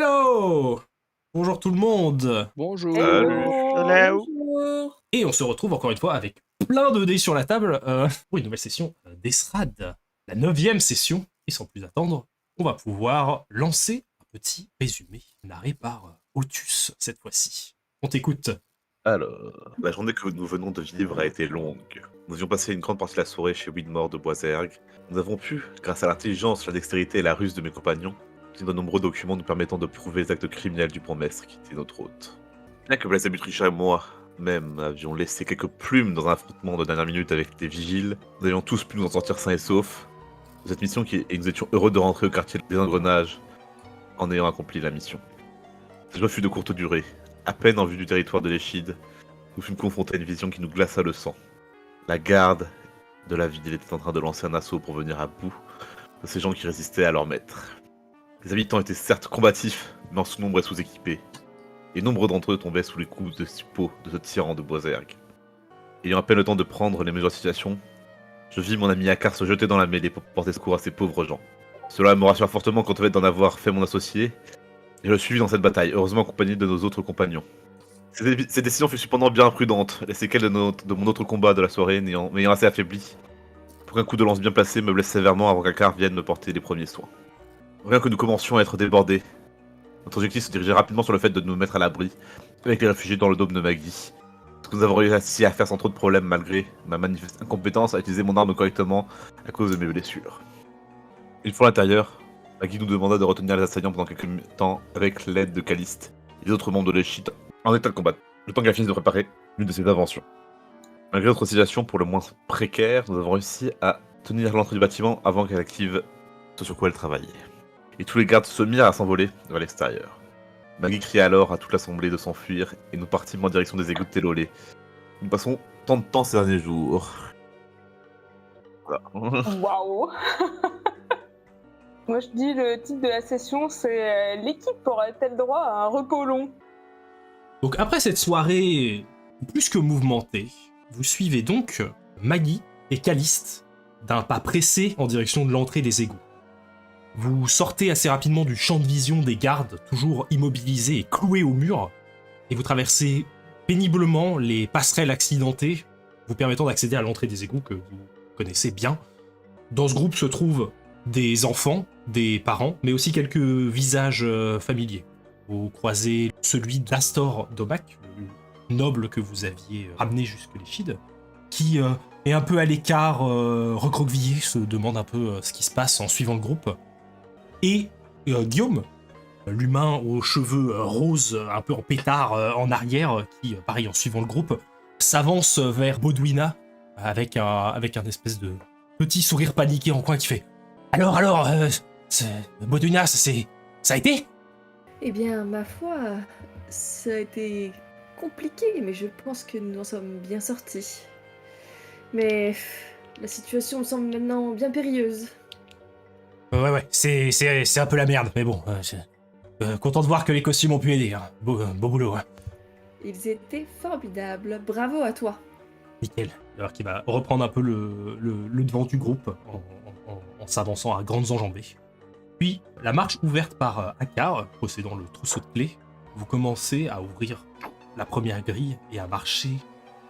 Hello! Bonjour tout le monde! Bonjour. Salut. Hello. Bonjour. Et on se retrouve encore une fois avec plein de dés sur la table pour une nouvelle session d'Esrad. La 9e session, et sans plus attendre, on va pouvoir lancer un petit résumé narré par Otus cette fois-ci. On t'écoute. Alors, la journée que nous venons de vivre a été longue. Nous avions passé une grande partie de la soirée chez Widmore de Boisergue. Nous avons pu, grâce à l'intelligence, la dextérité et la ruse de mes compagnons, obtenir de nombreux documents nous permettant de prouver les actes criminels du bourgmestre qui était notre hôte. Bien que Blaise Richard et moi même avions laissé quelques plumes dans un affrontement de dernière minute avec des vigiles, nous avions tous pu nous en sortir sains et saufs de cette mission et nous étions heureux de rentrer au quartier des engrenages en ayant accompli la mission. Cette joie fut de courte durée. À peine en vue du territoire de l'Échide, nous fûmes confrontés à une vision qui nous glaça le sang. La garde de la ville était en train de lancer un assaut pour venir à bout de ces gens qui résistaient à leur maître. Les habitants étaient certes combatifs, mais en sous-nombre et sous-équipés, et nombre d'entre eux tombaient sous les coups de suppôt de ce tyran de Boisergue. Ayant à peine le temps de prendre les mesures de situation, je vis mon ami Akar se jeter dans la mêlée pour porter secours à ces pauvres gens. Cela me rassura fortement quant au fait d'en avoir fait mon associé, et je le suivis dans cette bataille, heureusement accompagné de nos autres compagnons. Cette décision fut cependant bien prudente, les séquelles de mon autre combat de la soirée m'ayant assez affaibli, pour qu'un coup de lance bien placé me blesse sévèrement avant qu'Akar vienne me porter les premiers soins. Rien que nous commencions à être débordés, notre objectif se dirigeait rapidement sur le fait de nous mettre à l'abri, avec les réfugiés dans le dôme de Maggie. Ce que nous avons réussi à faire sans trop de problèmes malgré ma manifeste incompétence à utiliser mon arme correctement à cause de mes blessures. Une fois à l'intérieur, Maggie nous demanda de retenir les assaillants pendant quelques temps avec l'aide de Caliste et les autres membres de l'Échide en état de combat, le temps qu'elle finisse de préparer l'une de ses inventions. Malgré notre situation pour le moins précaire, nous avons réussi à tenir l'entrée du bâtiment avant qu'elle active ce sur quoi elle travaillait. Et tous les gardes se mirent à s'envoler vers l'extérieur. Maggie cria alors à toute l'assemblée de s'enfuir et nous partîmes en direction des égouts de Télolé. Nous passons tant de temps ces derniers jours. Voilà. Waouh. Moi je dis le titre de la session c'est l'équipe aura-t-elle droit à un repos long? Donc après cette soirée plus que mouvementée, vous suivez donc Maggie et Caliste d'un pas pressé en direction de l'entrée des égouts. Vous sortez assez rapidement du champ de vision des gardes, toujours immobilisés et cloués au mur, et vous traversez péniblement les passerelles accidentées, vous permettant d'accéder à l'entrée des égouts que vous connaissez bien. Dans ce groupe se trouvent des enfants, des parents, mais aussi quelques visages familiers. Vous croisez celui d'Astor Domak, le noble que vous aviez ramené jusque l'Échide, qui est un peu à l'écart, recroquevillé, se demande un peu ce qui se passe en suivant le groupe. Et Guillaume, l'humain aux cheveux roses, un peu en pétard en arrière, qui, pareil, en suivant le groupe, s'avance vers Baudouina avec un espèce de petit sourire paniqué en coin qui fait « Alors, Baudouina, ça a été ?» Eh bien, ma foi, ça a été compliqué, mais je pense que nous en sommes bien sortis. Mais la situation me semble maintenant bien périlleuse. Ouais, c'est un peu la merde, mais bon, content de voir que les costumes ont pu aider, hein. Beau boulot, hein. Ils étaient formidables, bravo à toi. Nickel. Alors qu'il va reprendre un peu le devant du groupe en s'avançant à grandes enjambées. Puis, la marche ouverte par Akar, possédant le trousseau de clés, vous commencez à ouvrir la première grille et à marcher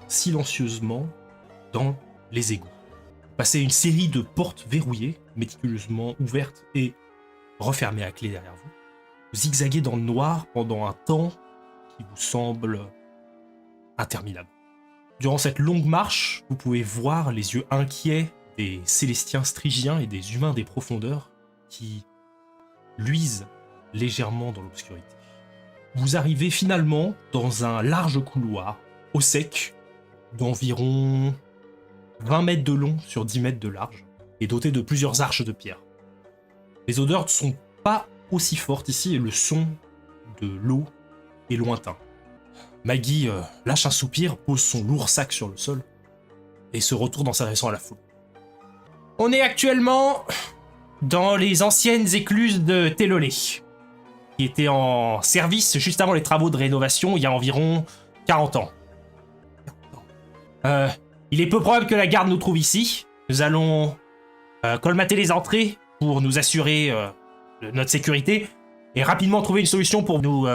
silencieusement dans les égouts. Passez une série de portes verrouillées, méticuleusement ouvertes et refermées à clé derrière vous. Vous zigzaguez dans le noir pendant un temps qui vous semble interminable. Durant cette longue marche, vous pouvez voir les yeux inquiets des Célestiens Stygiens et des humains des profondeurs qui luisent légèrement dans l'obscurité. Vous arrivez finalement dans un large couloir, au sec, d'environ 20 mètres de long sur 10 mètres de large, et doté de plusieurs arches de pierre. Les odeurs ne sont pas aussi fortes ici, et le son de l'eau est lointain. Maggie lâche un soupir, pose son lourd sac sur le sol, et se retourne en s'adressant à la foule. On est actuellement dans les anciennes écluses de Télolé, qui étaient en service juste avant les travaux de rénovation il y a environ 40 ans. Il est peu probable que la garde nous trouve ici. Nous allons colmater les entrées pour nous assurer de notre sécurité. et rapidement trouver une solution pour nous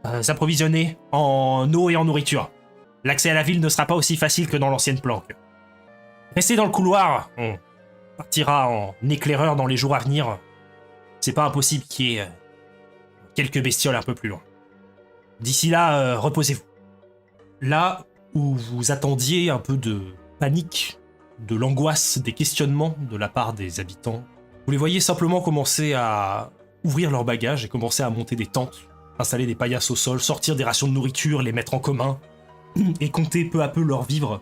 approvisionner en eau et en nourriture. L'accès à la ville ne sera pas aussi facile que dans l'ancienne planque. Restez dans le couloir, on partira en éclaireur dans les jours à venir. C'est pas impossible qu'il y ait quelques bestioles un peu plus loin. D'ici là, reposez-vous. Là où vous attendiez un peu de panique, de l'angoisse, des questionnements de la part des habitants, vous les voyez simplement commencer à ouvrir leurs bagages et commencer à monter des tentes, installer des paillasses au sol, sortir des rations de nourriture, les mettre en commun, et compter peu à peu leurs vivres.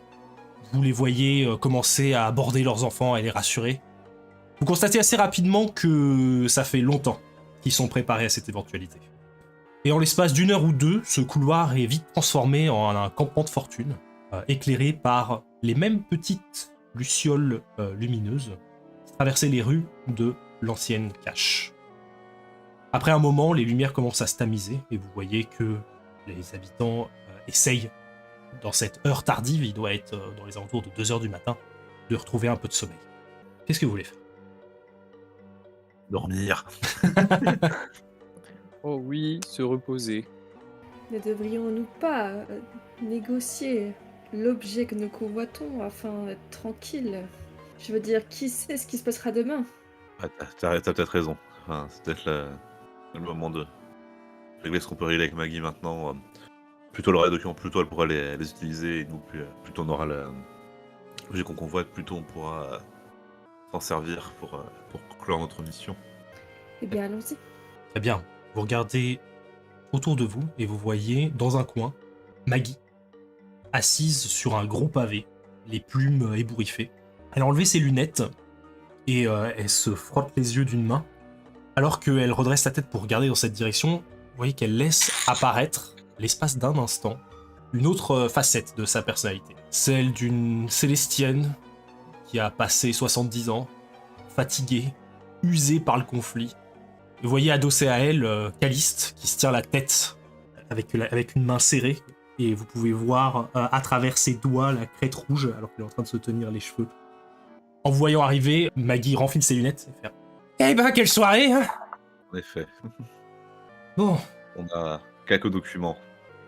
Vous les voyez commencer à aborder leurs enfants et les rassurer. Vous constatez assez rapidement que ça fait longtemps qu'ils sont préparés à cette éventualité. Et en l'espace d'une heure ou deux, ce couloir est vite transformé en un campement de fortune, éclairé par les mêmes petites lucioles lumineuses qui traversaient les rues de l'ancienne cache. Après un moment, les lumières commencent à se tamiser et vous voyez que les habitants essayent, dans cette heure tardive, il doit être dans les alentours de 2h du matin, de retrouver un peu de sommeil. Qu'est-ce que vous voulez faire? Dormir. Oh oui, se reposer. Ne devrions-nous pas négocier l'objet que nous convoitons afin d'être tranquille? Je veux dire, qui sait ce qui se passera demain? Ah, t'as peut-être raison. Enfin, c'est peut-être le moment de régler ce qu'on peut régler avec Maggie maintenant. Plutôt elle aura les documents, plutôt elle pourra les utiliser, et nous, plutôt on aura l'objet qu'on convoite, plutôt on pourra s'en servir pour conclure notre mission. Eh bien, allons-y. Très bien. Vous regardez autour de vous et vous voyez, dans un coin, Maggie, assise sur un gros pavé, les plumes ébouriffées. Elle a enlevé ses lunettes et elle se frotte les yeux d'une main. Alors qu'elle redresse la tête pour regarder dans cette direction, vous voyez qu'elle laisse apparaître, l'espace d'un instant, une autre facette de sa personnalité. Celle d'une Célestienne qui a passé 70 ans, fatiguée, usée par le conflit. Vous voyez adossé à elle Caliste qui se tient la tête avec une main serrée et vous pouvez voir à travers ses doigts la crête rouge alors qu'elle est en train de se tenir les cheveux. En vous voyant arriver, Maggie renfile ses lunettes et fait « Eh ben, quelle soirée, hein !» En effet, Bon, on a quelques documents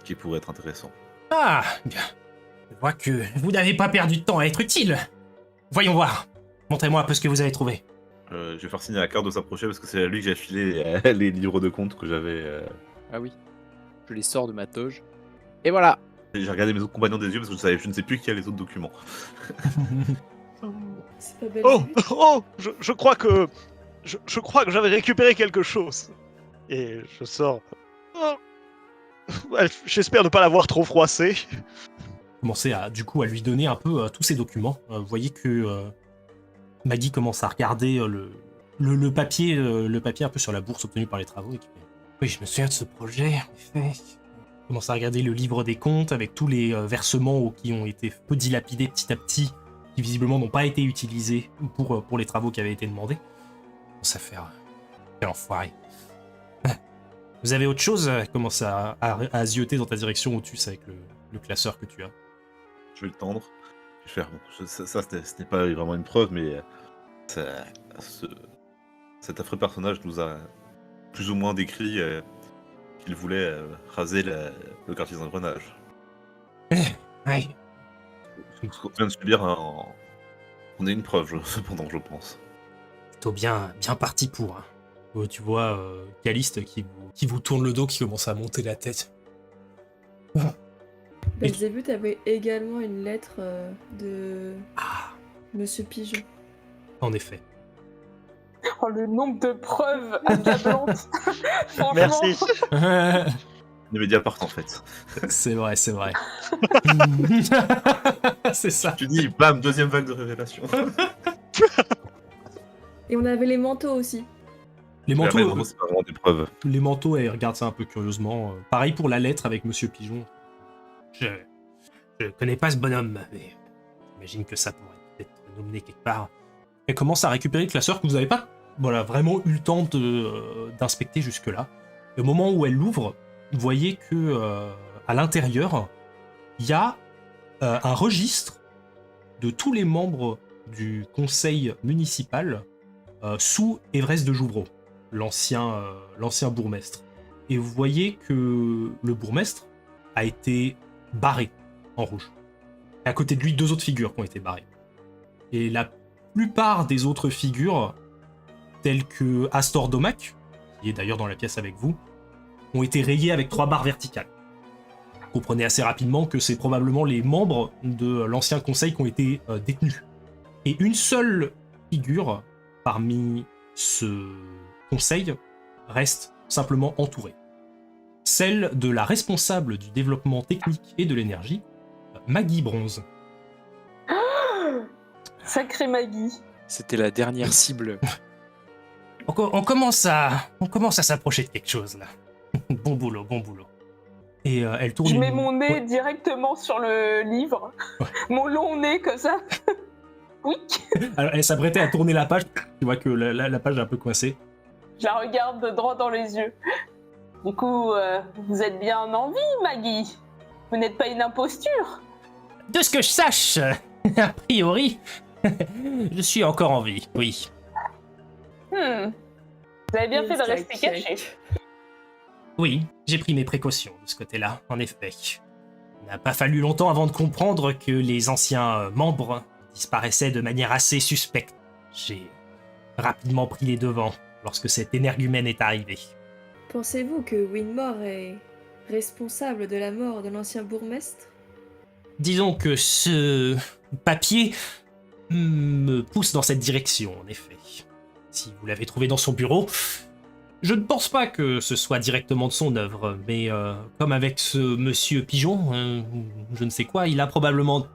qui pourraient être intéressants. ah, bien. Je vois que vous n'avez pas perdu de temps à être utile. Voyons voir. Montrez-moi un peu ce que vous avez trouvé. Je vais faire signer à Cœur de s'approcher parce que c'est à lui que j'ai filé les livres de comptes que j'avais. Ah oui. Je les sors de ma toge. Et voilà. J'ai regardé mes autres compagnons des yeux parce que je ne sais plus qui a les autres documents. C'est pas belle. Oh, je crois que j'avais récupéré quelque chose. Et je sors. Oh. Ouais, j'espère ne pas l'avoir trop froissé. Commencez à lui donner un peu tous ces documents. Vous voyez que Maggie commence à regarder le papier un peu sur la bourse obtenue par les travaux. Et qui fait, oui, je me souviens de ce projet, en effet. Commence à regarder le livre des comptes avec tous les versements qui ont été peu dilapidés petit à petit, qui visiblement n'ont pas été utilisés pour les travaux qui avaient été demandés. Commence à faire... Quel enfoiré. Vous avez autre chose? Commence à zioter dans ta direction, Otus, avec le classeur que tu as. Je vais le tendre. Je vais faire. Ça, ce n'est pas vraiment une preuve, mais cet affreux personnage nous a plus ou moins décrit qu'il voulait raser le quartier d'engrenage. Ouais. Ce qu'on vient de subir, on a une preuve, cependant, je pense. Plutôt bien parti pour. Hein. Tu vois Caliste qui vous tourne le dos, qui commence à monter la tête. Belzébuth avait également une lettre de Monsieur Pigeon. En effet. Oh, le nombre de preuves accablantes. Franchement. Merci. Les Mediapart, en fait. C'est vrai. C'est ça. Tu dis, bam, deuxième vague de révélation. Et on avait les manteaux aussi. Les manteaux, Mais vraiment, c'est pas vraiment des preuves. les manteaux, elle regarde ça un peu curieusement. Pareil pour la lettre avec Monsieur Pigeon. Je connais pas ce bonhomme, mais j'imagine que ça pourrait être nominé quelque part. Elle commence à récupérer le classeur que vous n'avez pas vraiment eu le temps d'inspecter jusque-là. Et au moment où elle l'ouvre, vous voyez que à l'intérieur, il y a un registre de tous les membres du conseil municipal sous Everest de Jouvreau. l'ancien bourgmestre. Et vous voyez que le bourgmestre a été barré en rouge. Et à côté de lui, 2 autres figures qui ont été barrées. Et la plupart des autres figures, telles que Astor Domac, qui est d'ailleurs dans la pièce avec vous, ont été rayées avec 3 barres verticales. Vous comprenez assez rapidement que c'est probablement les membres de l'ancien conseil qui ont été détenus. Et une seule figure parmi ce conseil reste simplement entourée. Celle de la responsable du développement technique et de l'énergie, Maggie Bronze. Sacré Maggie. C'était la dernière cible. On commence à s'approcher de quelque chose là. Bon boulot, bon boulot. Et elle tourne. Je mets mon nez directement sur le livre. Ouais. Mon long nez comme ça. Oui. Alors, elle s'apprêtait à tourner la page. Tu vois que la page est un peu coincée. Je la regarde droit dans les yeux. Du coup, vous êtes bien en vie, Maggie. Vous n'êtes pas une imposture. De ce que je sache, a priori, je suis encore en vie, oui. Vous avez bien fait de rester caché. Oui, j'ai pris mes précautions de ce côté-là, en effet. Il n'a pas fallu longtemps avant de comprendre que les anciens membres disparaissaient de manière assez suspecte. J'ai rapidement pris les devants lorsque cet énergumène est arrivé. Pensez-vous que Winmore est responsable de la mort de l'ancien bourgmestre? Disons que ce papier me pousse dans cette direction, en effet. Si vous l'avez trouvé dans son bureau, je ne pense pas que ce soit directement de son œuvre, mais comme avec ce monsieur Pigeon, je ne sais quoi, il a probablement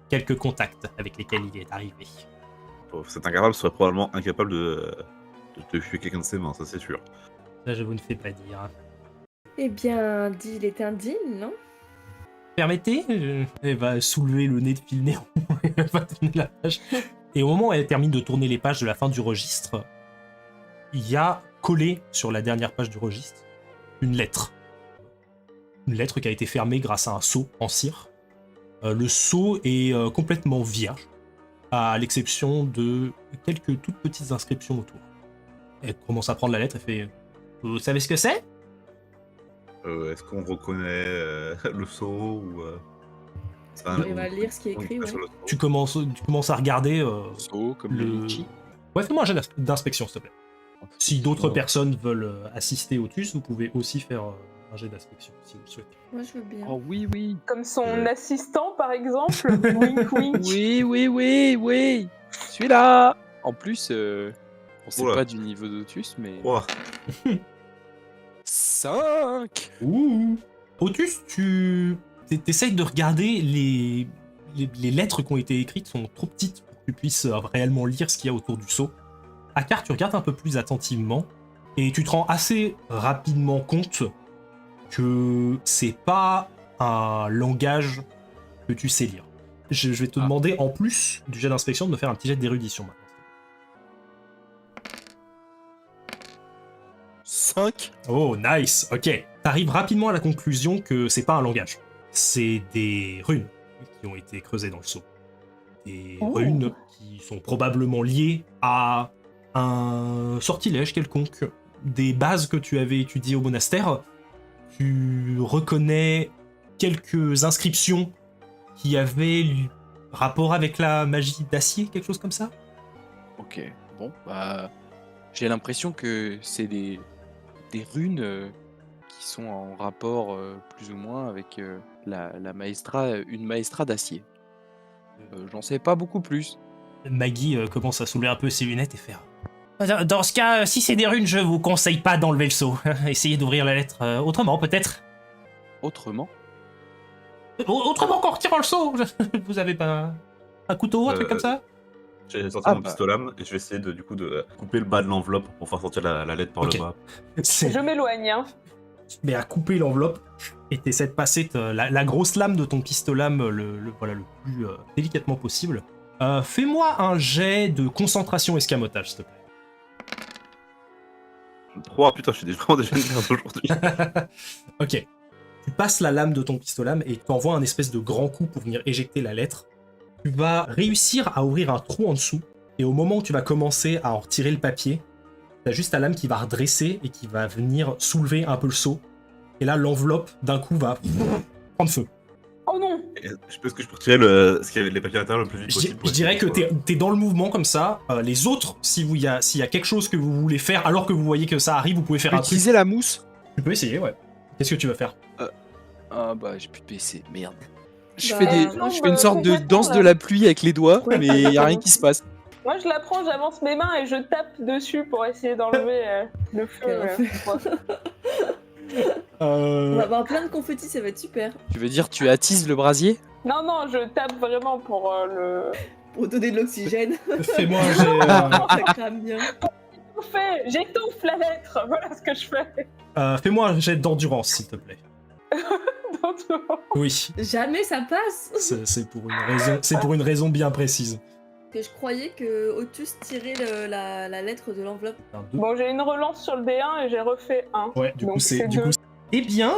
quelques contacts avec lesquels il est arrivé. Cet incapable serait probablement incapable de tuer quelqu'un de ses mains, ça c'est sûr. Ça, je vous ne fais pas dire. Eh bien, deal est un deal, non? Permettez, elle va soulever le nez de Philnéon, elle va tourner la page. Et au moment où elle termine de tourner les pages de la fin du registre, il y a collé sur la dernière page du registre une lettre. Une lettre qui a été fermée grâce à un sceau en cire. Le sceau est complètement vierge, à l'exception de quelques toutes petites inscriptions autour. Elle commence à prendre la lettre et fait « Vous savez ce que c'est ?» Est-ce qu'on reconnaît le sceau ou On va lire ce qui est écrit, ouais. Tu commences à regarder So, comme le... le litchi. Ouais, fais-moi un jet d'inspection, s'il te plaît. Si d'autres personnes veulent assister au TUS, vous pouvez aussi faire un jet d'inspection, si vous le souhaitez. Moi, je veux bien. Oh oui, oui. Comme son assistant, par exemple. Wink, wink. Oui. Celui-là. En plus, on sait Oula. pas du niveau d'Otus, mais... Ouah. 5. Ouh. Otus, tu essayes de regarder les lettres qui ont été écrites, sont trop petites pour que tu puisses réellement lire ce qu'il y a autour du sceau. Akar, tu regardes un peu plus attentivement et tu te rends assez rapidement compte que c'est pas un langage que tu sais lire. Je vais te demander, en plus du jet d'inspection, de me faire un petit jet d'érudition maintenant. 5. Oh, nice, ok. T'arrives rapidement à la conclusion que c'est pas un langage. C'est des runes qui ont été creusées dans le sceau. Des runes qui sont probablement liées à un sortilège quelconque. Des bases que tu avais étudiées au monastère. Tu reconnais quelques inscriptions qui avaient rapport avec la magie d'acier, quelque chose comme ça. Ok, bon, bah... J'ai l'impression que c'est des runes qui sont en rapport plus ou moins avec la maestra, une maestra d'acier. J'en sais pas beaucoup plus. Maggie commence à soulever un peu ses lunettes et faire... Dans ce cas, si c'est des runes, je vous conseille pas d'enlever le seau. Essayez d'ouvrir la lettre autrement, peut-être. Autrement? Autrement qu'en retirant le seau. Vous avez pas un couteau, un truc comme ça? J'ai sorti mon pistolet et je vais essayer de couper le bas de l'enveloppe pour faire sortir la lettre par Ok. le bas. Je m'éloigne. Hein. Mais à couper l'enveloppe et t'essaies de passer la grosse lame de ton pistolet le plus délicatement possible. Fais-moi un jet de concentration escamotage, s'il te plaît. 3, putain, je suis vraiment déjà une merde aujourd'hui. Ok. Tu passes la lame de ton pistolet et t'envoies un espèce de grand coup pour venir éjecter la lettre. Tu vas réussir à ouvrir un trou en dessous, et au moment où tu vas commencer à en retirer le papier, t'as juste ta lame qui va redresser et qui va venir soulever un peu le seau. Et là, l'enveloppe, d'un coup, va prendre feu. Oh non! Est-ce que je peux retirer les papiers à l'intérieur le plus vite Je, possible je dirais que t'es dans le mouvement comme ça. Les autres, s'il y a quelque chose que vous voulez faire, alors que vous voyez que ça arrive, vous pouvez faire un truc. Utiliser la mousse? Tu peux essayer, ouais. Qu'est-ce que tu vas faire? Ah bah j'ai plus de PC, merde. Je Bah, fais une sorte de complètement, danse là. de la pluie avec les doigts, Ouais. mais y a rien qui se passe. Moi, je la prends, j'avance mes mains et je tape dessus pour essayer d'enlever le feu. On va avoir plein de confettis, ça va être super. Tu veux dire tu attises le brasier? Non, non, je tape vraiment pour le... Pour donner de l'oxygène, Fais-moi un jet. ça crame bien. J'étouffe la lettre, voilà ce que je fais. Fais-moi un jet d'endurance, s'il te plaît. Oui, Jamais ça passe. c'est pour une raison bien précise. Que je croyais que Otus tirait la lettre de l'enveloppe. Un, deux. Bon, j'ai une relance sur le D1 et j'ai refait 1. Ouais, du Donc coup, c'est. c'est Du deux. coup, eh bien,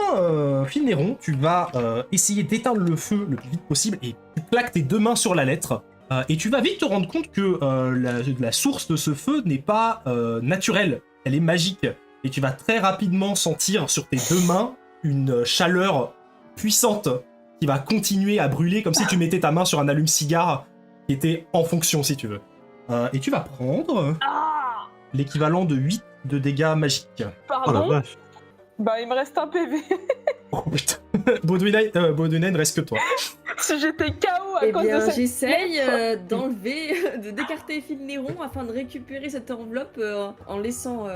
Filnéron, tu vas essayer d'éteindre le feu le plus vite possible et tu plaques tes deux mains sur la lettre. Et tu vas vite te rendre compte que la source de ce feu n'est pas naturelle, elle est magique. Et tu vas très rapidement sentir sur tes deux mains une chaleur puissante qui va continuer à brûler comme si tu mettais ta main sur un allume-cigare qui était en fonction, si tu veux. Et tu vas prendre Ah! l'équivalent de 8 de dégâts magiques. Oh la Pardon? vache. Bah, il me reste un PV. Oh putain. Baudouina, il ne reste que toi. Si j'étais KO à Eh cause de bien, cette j'essaye lettre. d'enlever, de d'écarter Filnéron afin de récupérer cette enveloppe en laissant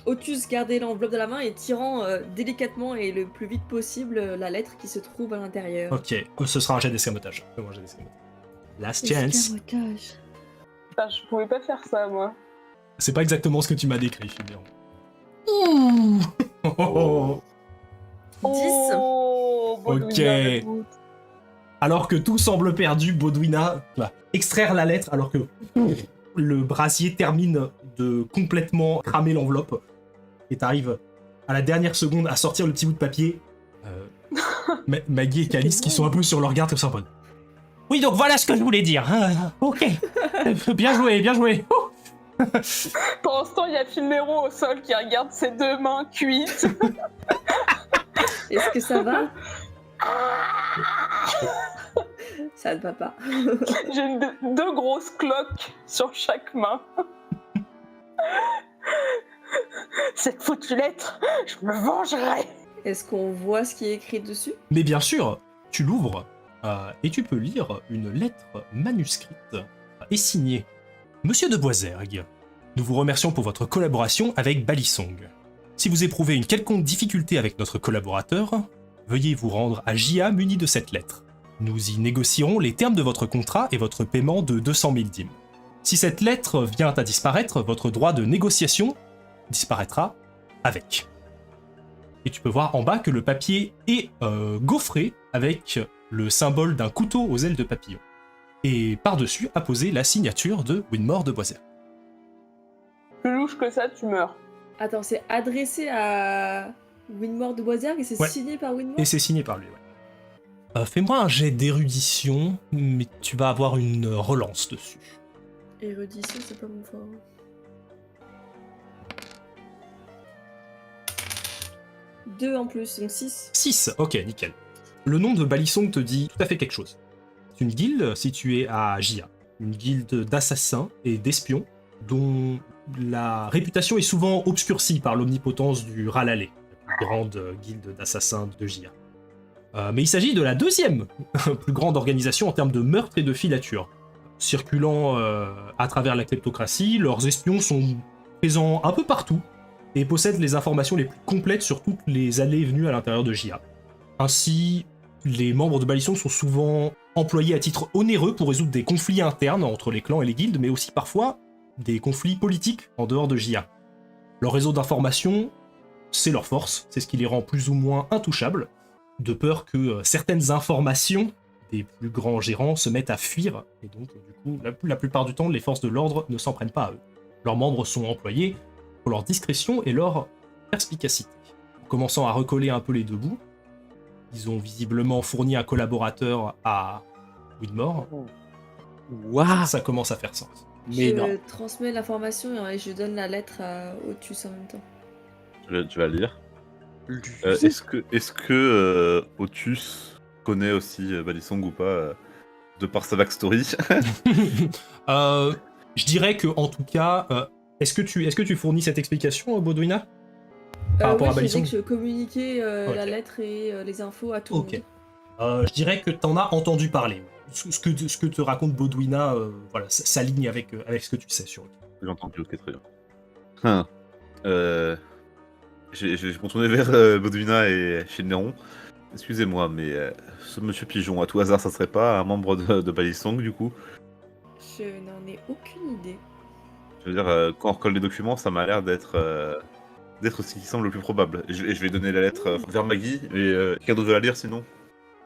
Otus garder l'enveloppe de la main et tirant délicatement et le plus vite possible la lettre qui se trouve à l'intérieur. Ok, ce sera un jet d'escamotage. Fais-moi un jet d'escamotage. Last chance. Escamotage. Putain, je pouvais pas faire ça, moi. C'est pas exactement ce que tu m'as décrit, Filnéron. Ouh. Oh, oh, oh. 10. Oh, Baudouin, Ok. écoute. Alors que tout semble perdu, Baudouina va extraire la lettre alors que le brasier termine de complètement cramer l'enveloppe et t'arrives à la dernière seconde à sortir le petit bout de papier. Maggie et Calice qui sont un peu sur leur garde comme ça en mode. Oui, donc voilà ce que je voulais dire. Ok. Bien joué, bien joué. Pendant ce temps, il y a Filnéron au sol qui regarde ses deux mains cuites. Est-ce que ça va? Ça ne va pas. J'ai deux grosses cloques sur chaque main. Cette foutue lettre, je me vengerai. Est-ce qu'on voit ce qui est écrit dessus? Mais bien sûr, tu l'ouvres et tu peux lire une lettre manuscrite et signée Monsieur de Boisergue. Nous vous remercions pour votre collaboration avec Balisong. Si vous éprouvez une quelconque difficulté avec notre collaborateur, veuillez vous rendre à Jia muni de cette lettre. Nous y négocierons les termes de votre contrat et votre paiement de 200 000 dîmes. Si cette lettre vient à disparaître, votre droit de négociation disparaîtra avec. Et tu peux voir en bas que le papier est gaufré avec le symbole d'un couteau aux ailes de papillon. Et par-dessus apposé la signature de Winmore de Boisergue. Plus louche que ça, tu meurs. Attends, c'est adressé à Winmore de Boisergue et c'est Ouais. signé par Winmore? Et c'est signé par lui, ouais. Fais-moi un jet d'érudition, mais tu vas avoir une relance dessus. Érudition, c'est pas mon fort. 2 en plus, donc 6. 6, ok, nickel. Le nom de Balisong te dit tout à fait quelque chose. C'est une guilde située à Jia, une guilde d'assassins et d'espions dont la réputation est souvent obscurcie par l'omnipotence du Ralale, la plus grande guilde d'assassins de Jia. Mais il s'agit de la deuxième plus grande organisation en termes de meurtre et de filature. Circulant à travers la kleptocratie, leurs espions sont présents un peu partout et possèdent les informations les plus complètes sur toutes les allées et venues à l'intérieur de Jia. Ainsi, les membres de Balisong sont souvent employés à titre onéreux pour résoudre des conflits internes entre les clans et les guildes, mais aussi parfois des conflits politiques en dehors de Jia. Leur réseau d'information, c'est leur force, c'est ce qui les rend plus ou moins intouchables, de peur que certaines informations des plus grands gérants se mettent à fuir, et donc du coup, la plupart du temps, les forces de l'ordre ne s'en prennent pas à eux. Leurs membres sont employés pour leur discrétion et leur perspicacité. En commençant à recoller un peu les deux bouts, ils ont visiblement fourni un collaborateur à Widmore. Waouh! Ça commence à faire sens. Mais je non. transmets l'information et je donne la lettre à Otus en même temps. Tu vas lire. Lui. Est-ce que Otus connaît aussi Balisong ou pas, de par sa backstory? Je dirais que en tout cas, est-ce que tu fournis cette explication, Baudouina, par rapport à Oui, j'ai dit Balisong? que je communiquais Ok. la lettre et les infos à tout le Ok. monde. Je dirais que t'en as entendu parler. Ce que te raconte Baudouina, voilà, s'aligne avec ce que tu sais sur lui. J'ai entendu, ok, très bien. Je vais me tourner vers Baudouina et Shinneron. Excusez-moi, mais ce monsieur Pigeon, à tout hasard, ça serait pas un membre de Balisong, du coup? Je n'en ai aucune idée. Je veux dire, quand on recolle les documents, ça m'a l'air d'être ce qui semble le plus probable. Et je vais donner la lettre vers Maggie, et quelqu'un d'autre veut la lire sinon?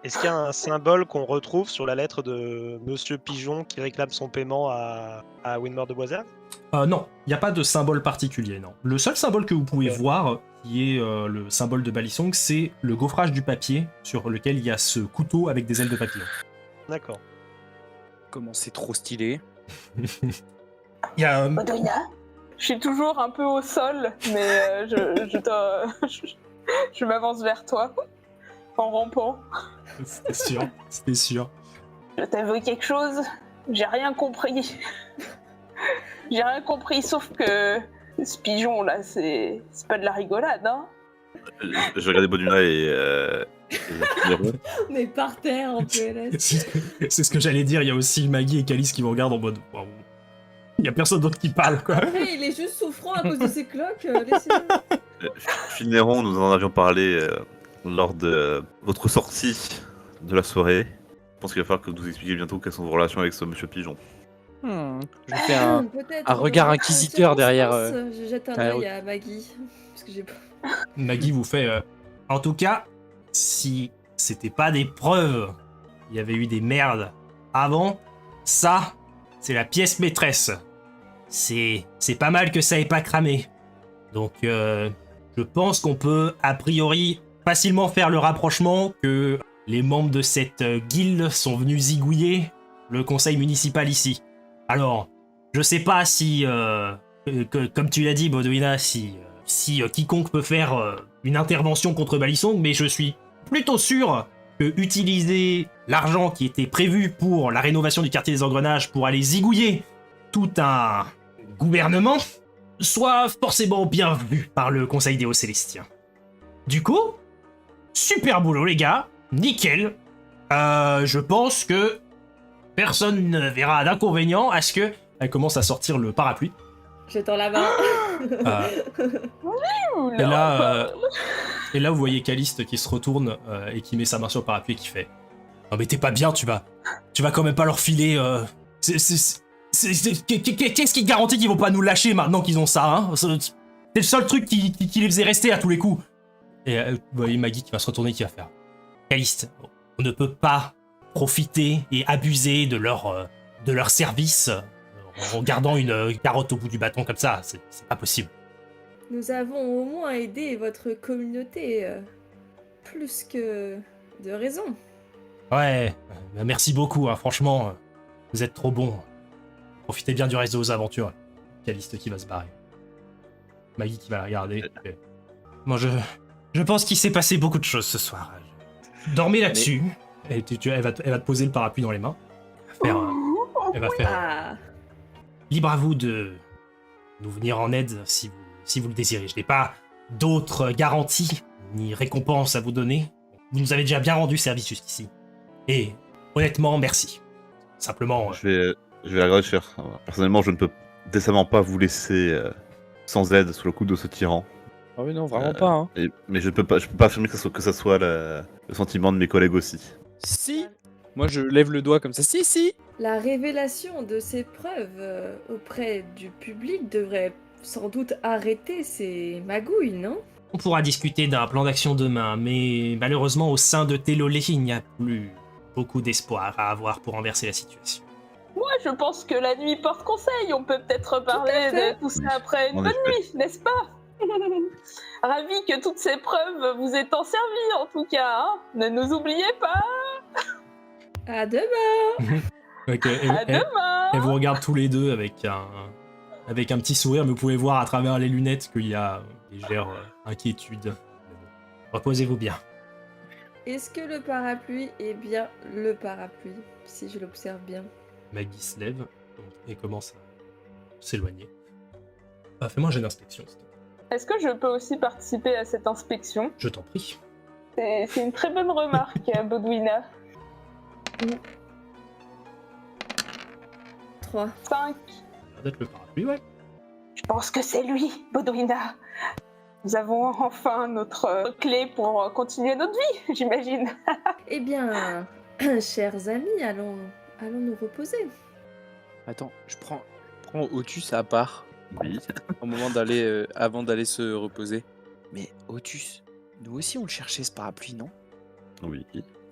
Est-ce qu'il y a un symbole qu'on retrouve sur la lettre de Monsieur Pigeon qui réclame son paiement à Winmore de Boisard? Non, il n'y a pas de symbole particulier, non. Le seul symbole que vous pouvez Ok. voir, qui est le symbole de Balisong, c'est le gaufrage du papier sur lequel il y a ce couteau avec des ailes de papillon. D'accord. Comment c'est trop stylé. Il y a... Baudouina, je suis toujours un peu au sol, mais je m'avance vers toi en rampant. C'était sûr. Je t'avoue quelque chose, j'ai rien compris. J'ai rien compris, sauf que ce pigeon là, c'est pas de la rigolade, hein. Je vais regarder Baudouina et Shinneron. On est par terre en PLS. C'est ce que j'allais dire, il y a aussi Maggie et Calice qui me regardent en mode... Wow. Il y a personne d'autre qui parle, quoi. Après, il est juste souffrant à cause de ses cloques. Laissez-le. Shinneron, nous en avions parlé lors de votre sortie de la soirée. Je pense qu'il va falloir que vous nous expliquiez bientôt quelles sont vos relations avec ce monsieur Pigeon. Je fais un. Peut-être. un regard dans inquisiteur d'autres derrière, circonstances, Je jette un derrière œil à Maggie. Parce que j'ai pas. Maggie vous fait... En tout cas, si c'était pas des preuves, il y avait eu des merdes avant, ça, c'est la pièce maîtresse. C'est pas mal que ça ait pas cramé. Donc, je pense qu'on peut, a priori, facilement faire le rapprochement que les membres de cette guilde sont venus zigouiller le conseil municipal ici. Alors, je sais pas si, comme tu l'as dit, Baudouina, si quiconque peut faire une intervention contre Balisong, mais je suis plutôt sûr que utiliser l'argent qui était prévu pour la rénovation du quartier des Engrenages pour aller zigouiller tout un gouvernement soit forcément bien vu par le Conseil des Hauts Célestiens. Du coup, super boulot les gars, nickel. Je pense que personne ne verra d'inconvénient à ce que... Elle commence à sortir le parapluie. Je tends la main. Et là, vous voyez Caliste qui se retourne et qui met sa main sur le parapluie et qui fait « Non mais t'es pas bien, tu vas quand même pas leur filer... Qu'est-ce qui garantit qu'ils vont pas nous lâcher maintenant qu'ils ont ça, hein? C'est le seul truc qui les faisait rester à tous les coups. » Et vous voyez Maggie qui va se retourner et qui va faire « Caliste, on ne peut pas profiter et abuser de leur service en gardant une carotte au bout du bâton comme ça, c'est pas possible. » Nous avons au moins aidé votre communauté. Plus que de raison. Ouais, merci beaucoup, hein, franchement, vous êtes trop bons. Profitez bien du reste de vos aventures. Caliste qui va se barrer. Maggie qui va la regarder. Moi, je pense qu'il s'est passé beaucoup de choses ce soir. Dormez là-dessus. Et elle va te poser le parapluie dans les mains. Elle va faire Ah. libre à vous de nous venir en aide si vous le désirez. Je n'ai pas d'autres garanties ni récompenses à vous donner. Vous nous avez déjà bien rendu service jusqu'ici. Et honnêtement, merci. Simplement... Je vais la regarder faire. Personnellement, je ne peux décemment pas vous laisser sans aide sous le coup de ce tyran. Ah oui, non, vraiment pas, hein. Mais je peux pas affirmer que ça soit le sentiment de mes collègues aussi. Si. Moi, je lève le doigt comme ça. Si. La révélation de ces preuves auprès du public devrait sans doute arrêter ces magouilles, non? On pourra discuter d'un plan d'action demain, mais malheureusement, au sein de Télolé, il n'y a plus beaucoup d'espoir à avoir pour renverser la situation. Moi, je pense que la nuit porte conseil. On peut peut-être reparler de tout ça après une En bonne effet. nuit, n'est-ce pas? Ravi que toutes ces preuves vous aient servi, en tout cas. Hein. Ne nous oubliez pas. À demain. Ok, À demain. Elle vous regarde tous les deux avec un petit sourire, mais vous pouvez voir à travers les lunettes qu'il y a une légère inquiétude. Reposez-vous bien. Est-ce que le parapluie est bien le parapluie, si je l'observe bien? Maggie se lève et commence à s'éloigner. Fais-moi un jet d'inspection, s'il te plaît. Est-ce que je peux aussi participer à cette inspection? Je t'en prie. C'est une très bonne remarque, Bodwina. 3. 5. Ça a l'air d'être le parapluie, ouais. Je pense que c'est lui, Bodwina. Nous avons enfin notre clé pour continuer notre vie, j'imagine. Eh bien, chers amis, allons nous reposer. Attends, je prends Otus à part Oui. au moment d'aller, avant d'aller se reposer. Mais Otus, nous aussi on le cherchait ce parapluie, non? Oui.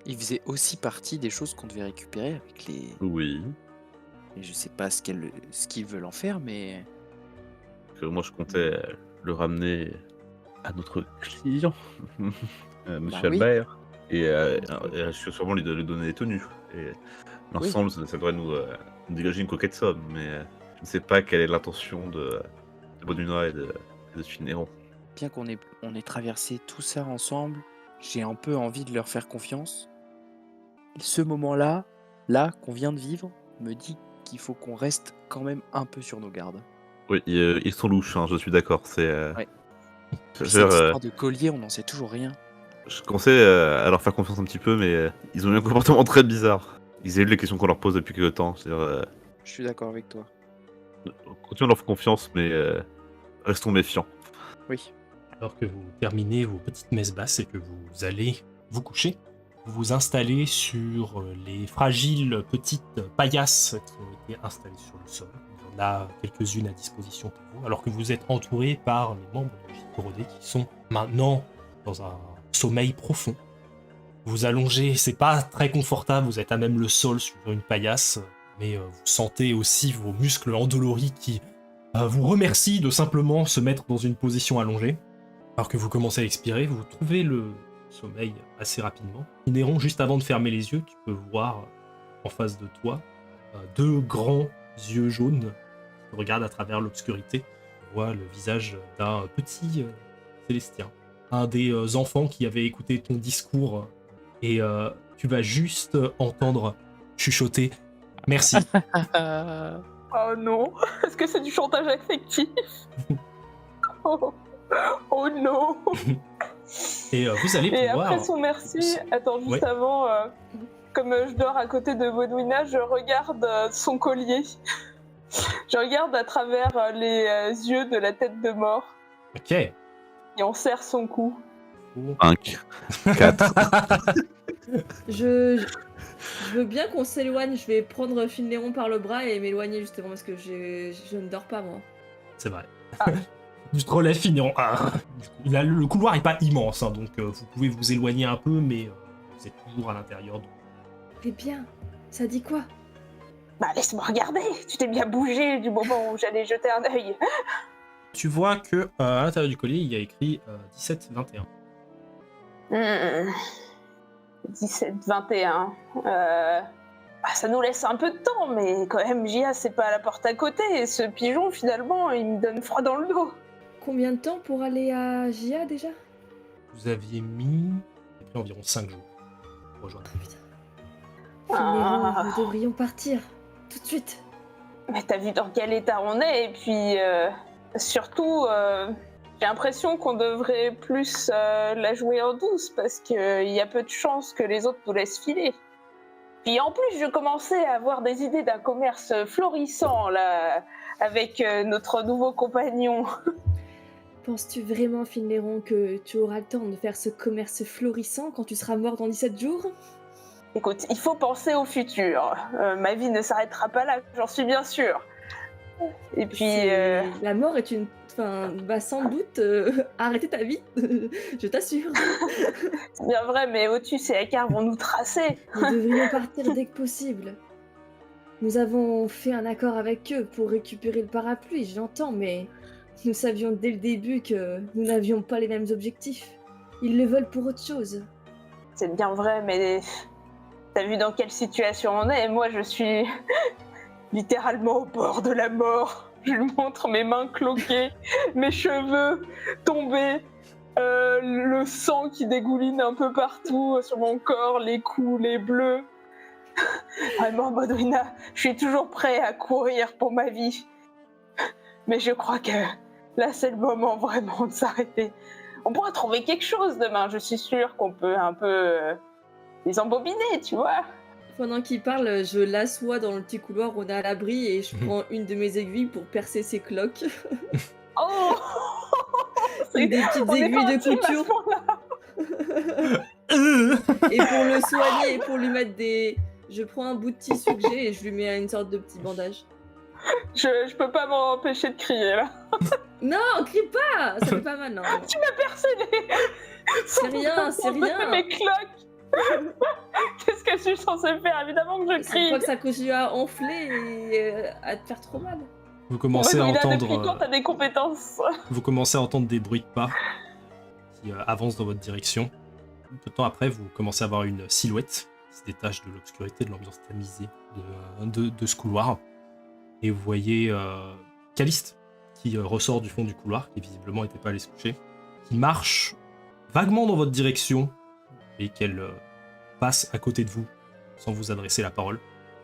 Il faisait aussi partie des choses qu'on devait récupérer avec les. Oui. Et je sais pas ce qu'ils veulent en faire, mais. Que moi, je comptais le ramener à notre client, Monsieur oui. Albert. Et je suis sûrement lui donner des tenues. Et l'ensemble, ça devrait nous dégager une coquette somme. Mais je ne sais pas quelle est l'intention de Bodwina et de Finéron. Bien qu'on ait traversé tout ça ensemble, j'ai un peu envie de leur faire confiance. Et ce moment-là, qu'on vient de vivre, me dit qu'il faut qu'on reste quand même un peu sur nos gardes. Oui, ils sont louches, hein, je suis d'accord. C'est. Ouais. Puis Je veux cette dire, histoire de collier, on n'en sait toujours rien. je commençais à leur faire confiance un petit peu, mais ils ont eu un comportement très bizarre. Ils éluent les questions qu'on leur pose depuis quelque temps. C'est-à-dire, Je suis d'accord avec toi. continuons à leur faire confiance, mais restons méfiants. Oui. Alors que vous terminez vos petites messes basses et que vous allez vous coucher, vous vous installez sur les fragiles petites paillasses qui ont été installées sur le sol. Il y en a quelques-unes à disposition pour vous, alors que vous êtes entouré par les membres de Gîte Brodé qui sont maintenant dans un sommeil profond. Vous allongez, c'est pas très confortable, vous êtes à même le sol sur une paillasse, mais vous sentez aussi vos muscles endoloris qui vous remercient de simplement se mettre dans une position allongée. Alors que vous commencez à expirer, vous trouvez le sommeil assez rapidement. Néron, juste avant de fermer les yeux, tu peux voir en face de toi deux grands yeux jaunes qui te regardent à travers l'obscurité. Tu vois le visage d'un petit Célestien, un des enfants qui avait écouté ton discours, et tu vas juste entendre chuchoter « Merci ». Oh non, est-ce que c'est du chantage affectif? Oh non. Et vous allez Et pouvoir... après son merci, attends, juste Ouais. avant, comme je dors à côté de Bodwina, je regarde son collier. Je regarde à travers les yeux de la tête de mort Ok. et on serre son cou. 5, 4. Je veux bien qu'on s'éloigne, je vais prendre Finéron par le bras et m'éloigner justement parce que je ne dors pas moi. C'est vrai. Tu te relèves, Fignon. Le couloir est pas immense, hein, donc vous pouvez vous éloigner un peu, mais vous êtes toujours à l'intérieur. Eh bien, ça dit quoi? Bah laisse-moi regarder, tu t'es bien bougé du moment où j'allais jeter un œil. Tu vois que à l'intérieur du collier, il y a écrit 17-21. 17-21. Ça nous laisse un peu de temps, mais quand même, Gia, c'est pas à la porte à côté. Et ce pigeon, finalement, il me donne froid dans le dos. Combien de temps pour aller à Gia déjà? Vous aviez mis environ 5 jours pour rejoindre. Oh putain. Finéron, Ah. nous devrions partir tout de suite. Mais t'as vu dans quel état on est, et puis surtout, j'ai l'impression qu'on devrait plus la jouer en douce, parce qu'il y a peu de chances que les autres nous laissent filer. Puis en plus, je commençais à avoir des idées d'un commerce florissant, là, avec notre nouveau compagnon. Penses-tu vraiment, Finéron, que tu auras le temps de faire ce commerce florissant quand tu seras mort dans 17 jours? Écoute, il faut penser au futur. Ma vie ne s'arrêtera pas là, j'en suis bien sûre. Et puis... La mort est une... Enfin, va sans doute arrêter ta vie, je t'assure. C'est bien vrai, mais Otus et Akar vont nous tracer. Nous devrions partir dès que possible. Nous avons fait un accord avec eux pour récupérer le parapluie, j'entends, mais nous savions dès le début que nous n'avions pas les mêmes objectifs. Ils le veulent pour autre chose. C'est bien vrai, mais t'as vu dans quelle situation on est? Moi, je suis littéralement au bord de la mort. Je lui montre mes mains cloquées, mes cheveux tombés, le sang qui dégouline un peu partout sur mon corps, les coups, les bleus. Vraiment, Bodwina, je suis toujours prêt à courir pour ma vie. Mais je crois que là, c'est le moment vraiment de s'arrêter. On pourra trouver quelque chose demain, je suis sûre qu'on peut un peu les embobiner, tu vois. Pendant qu'il parle, je l'assois dans le petit couloir où on est à l'abri et je prends une de mes aiguilles pour percer ses cloques. Oh Avec des petites on est aiguilles pas de intime à ce couture. point-là. Et pour le soigner et pour lui mettre des... Je prends un bout de tissu que j'ai et je lui mets une sorte de petit bandage. Je peux pas m'empêcher de crier là. Non, crie pas. Ça fait pas mal, non. Tu m'as percé les... C'est rien, c'est rien. Mes cloques. Qu'est-ce que je suis censée faire? Évidemment que je Je crie. crois que ça continue à enfler et à te faire trop mal. Vous commencez à Depuis entendre... quand t'as des compétences? Vous commencez à entendre des bruits de pas qui avancent dans votre direction. Peu de temps après, vous commencez à avoir une silhouette qui se détache de l'obscurité, de l'ambiance tamisée de ce couloir. Et vous voyez Caliste qui ressort du fond du couloir, qui visiblement n'était pas allé se coucher, qui marche vaguement dans votre direction et qu'elle passe à côté de vous sans vous adresser la parole.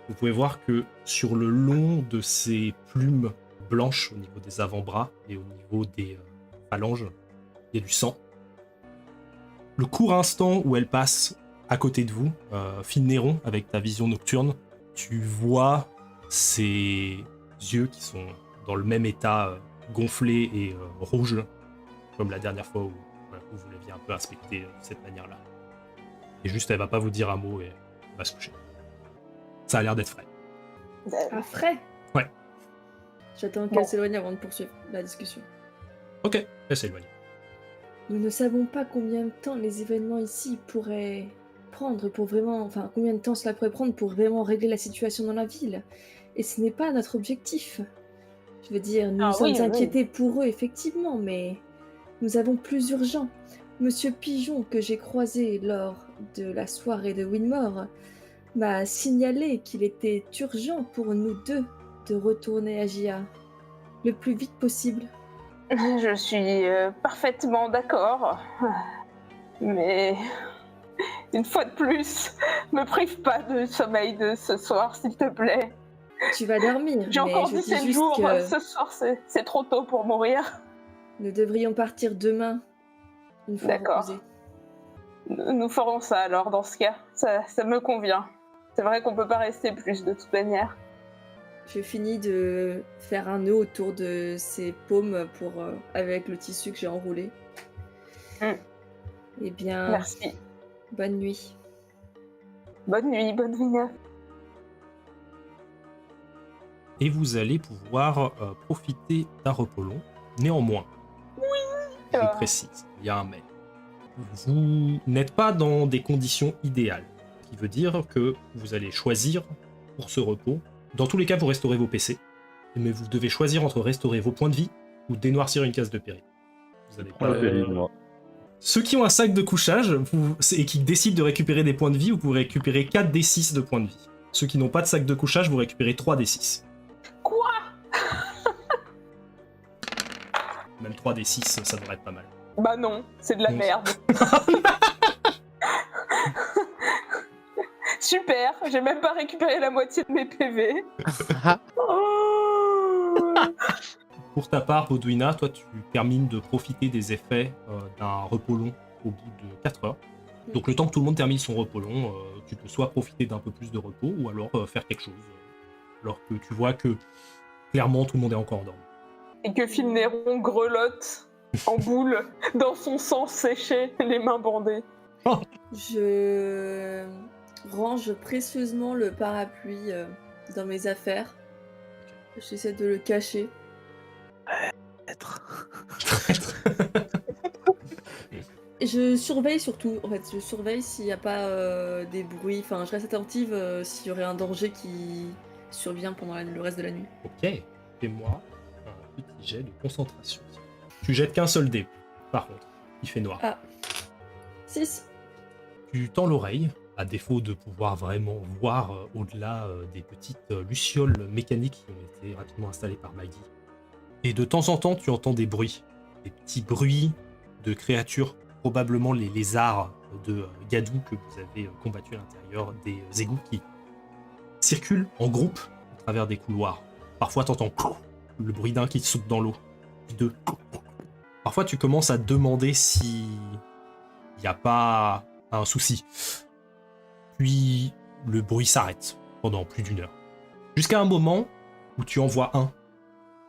Vous pouvez voir que sur le long de ses plumes blanches au niveau des avant-bras et au niveau des phalanges, il y a du sang. Le court instant où elle passe à côté de vous, Finneron, avec ta vision nocturne, tu vois ses yeux qui sont dans le même état gonflés et rouges, comme la dernière fois où vous l'aviez un peu inspecté de cette manière-là. Et juste, elle va pas vous dire un mot et elle va se coucher. Ça a l'air d'être frais. Ah, frais. Ouais. J'attends qu'elle s'éloigne avant de poursuivre la discussion. Ok, elle s'éloigne. Nous ne savons pas combien de temps les événements ici pourraient prendre pour vraiment... Enfin, combien de temps cela pourrait prendre pour vraiment régler la situation dans la ville. Et ce n'est pas notre objectif. Je veux dire, nous sommes inquiétés pour eux, effectivement, mais nous avons plus urgent. Monsieur Pigeon, que j'ai croisé lors de la soirée de Winmore, m'a signalé qu'il était urgent pour nous deux de retourner à Gia le plus vite possible. Je suis parfaitement d'accord. Mais une fois de plus, me prive pas de sommeil de ce soir, s'il te plaît. Tu vas dormir. J'ai encore je 17 dis jours, que ce soir c'est trop tôt pour mourir. nous devrions partir demain, une fois D'accord. reposés. Nous ferons ça alors dans ce cas, ça me convient. C'est vrai qu'on peut pas rester plus de toute manière. Je finis de faire un nœud autour de ses paumes pour, avec le tissu que j'ai enroulé. Eh bien, Merci. bonne nuit. Bonne nuit, bonne nuit. Et vous allez pouvoir profiter d'un repos long. Néanmoins, je précise, il y a un mais. Vous n'êtes pas dans des conditions idéales, ce qui veut dire que vous allez choisir pour ce repos. Dans tous les cas, vous restaurez vos PC, mais vous devez choisir entre restaurer vos points de vie ou dénoircir une case de péril. Vous allez pas... Ceux qui ont un sac de couchage et qui décident de récupérer des points de vie, vous pouvez récupérer 4d6 de points de vie. Ceux qui n'ont pas de sac de couchage, vous récupérez 3d6. Quoi? Même 3d6, ça devrait être pas mal. Bah non, c'est de la merde. Super, j'ai même pas récupéré la moitié de mes PV. Oh. Pour ta part, Baudouina, toi tu termines de profiter des effets d'un repos long au bout de 4 heures. Donc le temps que tout le monde termine son repos long, tu peux soit profiter d'un peu plus de repos, ou alors faire quelque chose. Alors que tu vois que clairement tout le monde est encore endormi. Et que Finneron grelotte en boule dans son sang séché, les mains bandées. Je range précieusement le parapluie dans mes affaires. J'essaie de le cacher. Je surveille surtout, en fait, je surveille s'il n'y a pas des bruits, enfin je reste attentive s'il y aurait un danger qui survient pendant le reste de la nuit. Ok, fais-moi un petit jet de concentration. Tu jettes qu'un seul dé, par contre, il fait noir. Ah. 6. Tu tends l'oreille à défaut de pouvoir vraiment voir au-delà des petites lucioles mécaniques qui ont été rapidement installées par Maggie. Et de temps en temps, tu entends des bruits, des petits bruits de créatures, probablement les lézards de Gadou que vous avez combattu à l'intérieur des égouts qui circulent en groupe à travers des couloirs. Parfois, tu entends le bruit d'un qui saute dans l'eau, puis deux. Parfois, tu commences à te demander si il n'y a pas un souci. Puis, le bruit s'arrête pendant plus d'1 heure. Jusqu'à un moment où tu en vois un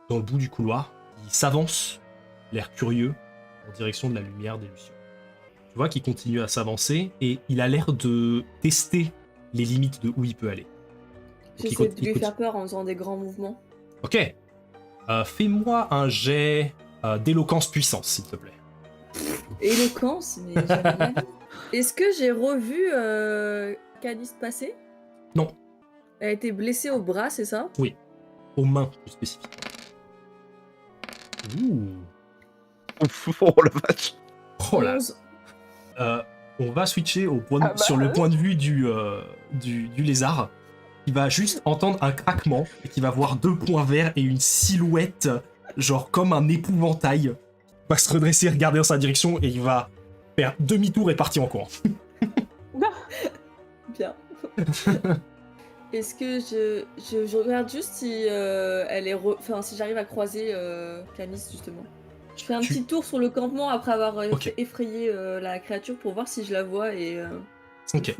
dans le bout du couloir, il s'avance, l'air curieux, en direction de la lumière des lucioles. Tu vois qu'il continue à s'avancer et il a l'air de tester les limites de où il peut aller. Donc, J'essaie de lui faire peur en faisant des grands mouvements. Ok. Fais-moi un jet d'éloquence puissance, s'il te plaît. Éloquence, mais jamais de la vie. Est-ce que j'ai revu Caliste passer? Non. Elle a été blessée au bras, c'est ça? Oui. Aux mains, plus spécifiquement. Ouh. Oh la vache. Oh là. 11. On va switcher au point Ah bah, sur le point de vue du lézard. Il va juste entendre un craquement et qui va voir 2 points verts et une silhouette, genre comme un épouvantail. Il va se redresser, regarder dans sa direction et il va faire demi-tour et partir en courant. Bien. Est-ce que je regarde juste si elle est si j'arrive à croiser Canis justement. Je fais un petit tour sur le campement après avoir effrayé la créature pour voir si je la vois et. Ok.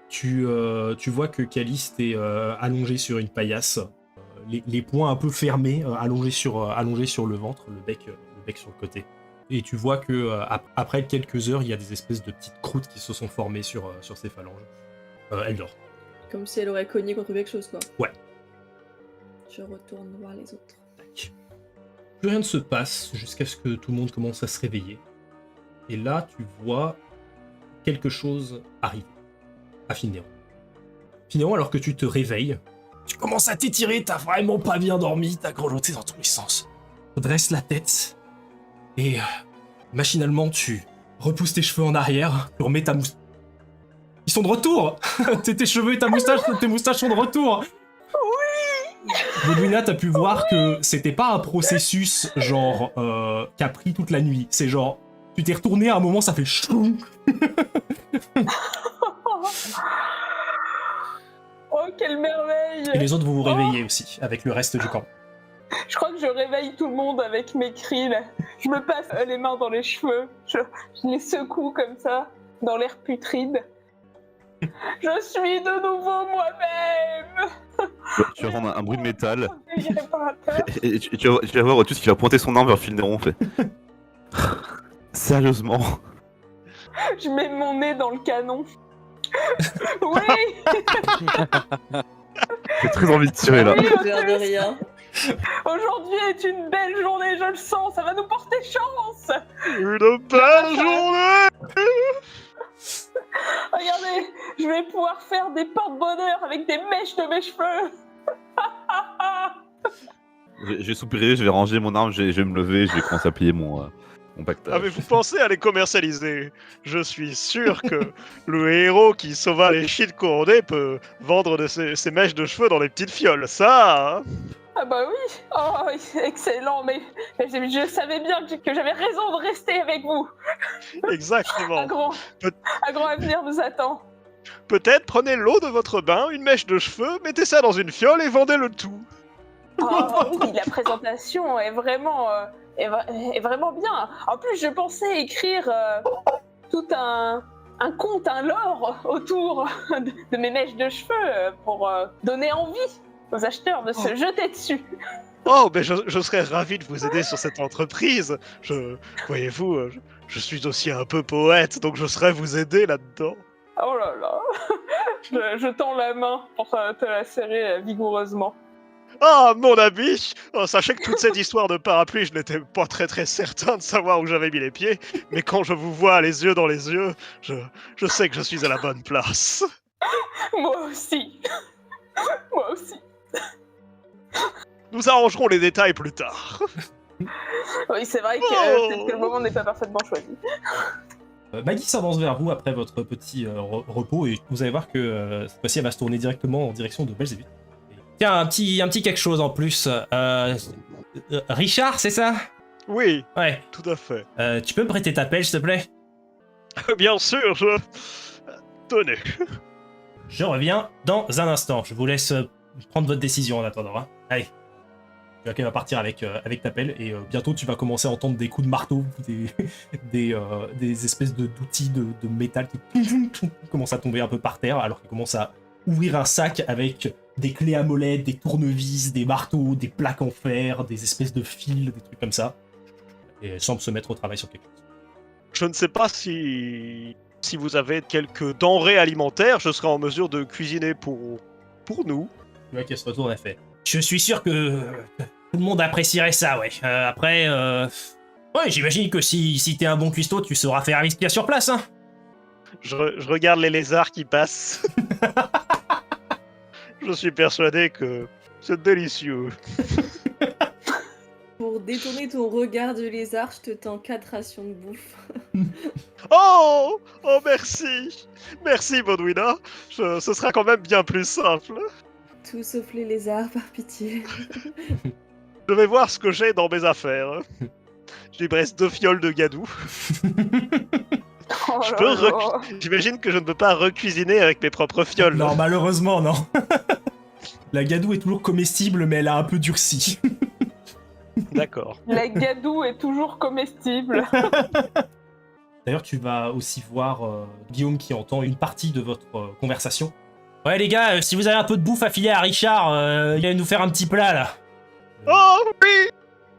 Tu vois que Caliste est allongé sur une paillasse, les poings un peu fermés, allongés sur le ventre, le bec sur le côté. Et tu vois que après quelques heures, il y a des espèces de petites croûtes qui se sont formées sur ses phalanges. Elle dort. Comme si elle aurait cogné contre quelque chose, quoi. Ouais. Je retourne voir les autres. Tac. Plus rien ne se passe jusqu'à ce que tout le monde commence à se réveiller. Et là, tu vois quelque chose arriver à Finéon. Finéon, alors que tu te réveilles, tu commences à t'étirer, t'as vraiment pas bien dormi, t'as grelotté dans tous les sens. Tu dresses la tête et machinalement tu repousses tes cheveux en arrière, tu remets ta moustache. Ils sont de retour. Tes cheveux et tes moustaches sont de retour. Oui. Godwina, t'as pu voir que c'était pas un processus genre qui a pris toute la nuit. C'est genre, tu t'es retourné à un moment, ça fait chou. Oh, quelle merveille! Et les autres, vous vous réveillez aussi, avec le reste du camp. Je crois que je réveille tout le monde avec mes cris, là. Je me passe les mains dans les cheveux, je les secoue comme ça, dans l'air putride. Je suis de nouveau moi-même! Tu vas entendre un bruit de métal. Et tu vas voir Otus qui va pointer son arme vers Finéron, fait. Sérieusement. Je mets mon nez dans le canon. Oui! J'ai très envie de tirer là. Oui, L'air de rien. aujourd'hui est une belle journée, je le sens, ça va nous porter chance! Une belle journée! Regardez, je vais pouvoir faire des porte-bonheur avec des mèches de mes cheveux! Je vais soupirer, je vais ranger mon arme, je vais me lever, je vais commencer à plier mon pactage. Avez-vous pensé à les commercialiser? Je suis sûr que le héros qui sauva les chiites couronnés peut vendre de ses mèches de cheveux dans les petites fioles, ça hein. Ah bah oui! Oh, excellent, mais je savais bien que j'avais raison de rester avec vous! Exactement. Un grand avenir nous attend! Peut-être prenez l'eau de votre bain, une mèche de cheveux, mettez ça dans une fiole et vendez le tout. Oh oui, la présentation est vraiment bien. En plus, je pensais écrire tout un conte, un lore autour de mes mèches de cheveux pour donner envie aux acheteurs de se jeter dessus. Oh, ben je serais ravi de vous aider sur cette entreprise. Voyez-vous, je suis aussi un peu poète, donc je saurais vous aider là-dedans. Oh là là, je tends la main pour te la serrer vigoureusement. Ah, mon ami! Oh, sachez que toute cette histoire de parapluie, je n'étais pas très certain de savoir où j'avais mis les pieds, mais quand je vous vois les yeux dans les yeux, je sais que je suis à la bonne place. Moi aussi. Moi aussi. Nous arrangerons les détails plus tard. Oui, c'est vrai que peut-être que le moment n'est pas parfaitement choisi. Maggie s'avance vers vous après votre petit repos et vous allez voir que cette fois-ci elle va se tourner directement en direction de Belzébuth. Tiens, un petit quelque chose en plus. Richard, c'est ça? Oui, Ouais. tout à fait. Tu peux me prêter ta pelle, s'il te plaît? Bien sûr, Tenez. Je reviens dans un instant. Je vous laisse prendre votre décision en attendant. Hein. Allez. Tu vas quand même partir avec ta pelle et bientôt tu vas commencer à entendre des coups de marteau, des espèces d'outils de métal qui commencent à tomber un peu par terre alors qu'il commence à ouvrir un sac avec des clés à molette, des tournevis, des marteaux, des plaques en fer, des espèces de fils, des trucs comme ça. Et elle semble se mettre au travail sur quelque chose. Je ne sais pas si vous avez quelques denrées alimentaires, je serai en mesure de cuisiner pour nous. Tu vois qu'elle se retourne et fait. Je suis sûr que tout le monde apprécierait ça, ouais. Après, ouais, j'imagine que si t'es un bon cuistot, tu sauras faire un whisky sur place, hein. Je regarde les lézards qui passent. Je suis persuadé que c'est délicieux. Pour détourner ton regard de lézard, je te tends 4 rations de bouffe. Oh, merci. Merci, Bodwina. Ce sera quand même bien plus simple. Tout sauf les lézards, par pitié. Je vais voir ce que j'ai dans mes affaires. Il me reste 2 fioles de gadou. Oh Je là peux là. J'imagine que je ne peux pas recuisiner avec mes propres fioles. Non, malheureusement, non. La gadoue est toujours comestible, mais elle a un peu durci. D'accord. La gadoue est toujours comestible. D'ailleurs, tu vas aussi voir Guillaume qui entend une partie de votre conversation. Ouais, les gars, si vous avez un peu de bouffe à filer à Richard, il va nous faire un petit plat, là. Oh oui,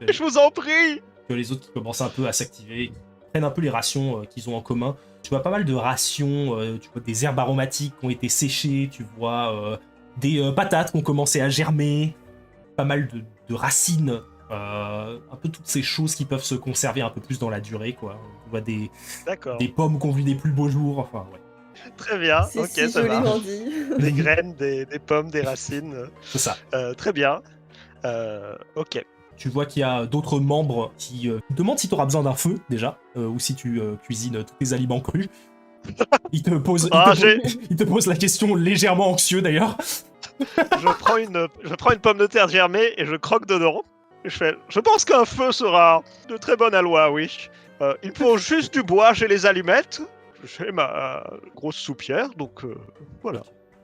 je vous en prie. Que les autres qui commencent un peu à s'activer, qui prennent un peu les rations qu'ils ont en commun. Tu vois pas mal de rations, tu vois des herbes aromatiques qui ont été séchées, tu vois des patates qui ont commencé à germer, pas mal de racines, un peu toutes ces choses qui peuvent se conserver un peu plus dans la durée, quoi. Tu vois des pommes qui ont vu des plus beaux jours, enfin, ouais. Très bien, C'est ok, si ça joliment marche. dit. Des graines, des pommes, des racines. C'est ça. Très bien. Ok. Tu vois qu'il y a d'autres membres qui demandent si tu auras besoin d'un feu, déjà, ou si tu cuisines tous tes aliments crus. Ils te posent la question légèrement anxieux, d'ailleurs. Je prends une pomme de terre germée et je croque dedans. Et je pense qu'un feu sera de très bonne aloi, oui. Il faut juste du bois, j'ai les allumettes. J'ai ma grosse soupière, donc voilà.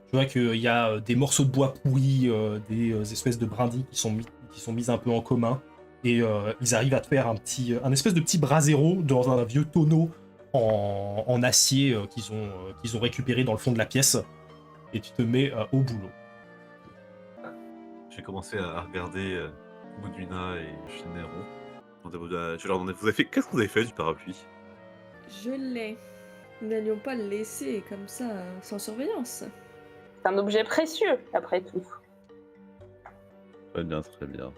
Tu vois qu'il y a des morceaux de bois pourris, des espèces de brindilles qui sont mises un peu en commun. Et ils arrivent à te faire un espèce de petit brasero dans un vieux tonneau en acier qu'ils ont récupéré dans le fond de la pièce. Et tu te mets au boulot. J'ai commencé à regarder Bodwina et Shinero. Je leur demandais, qu'est-ce que vous avez fait du parapluie? Je l'ai. Nous n'allions pas le laisser comme ça, sans surveillance. C'est un objet précieux, après tout. Très bien, très bien.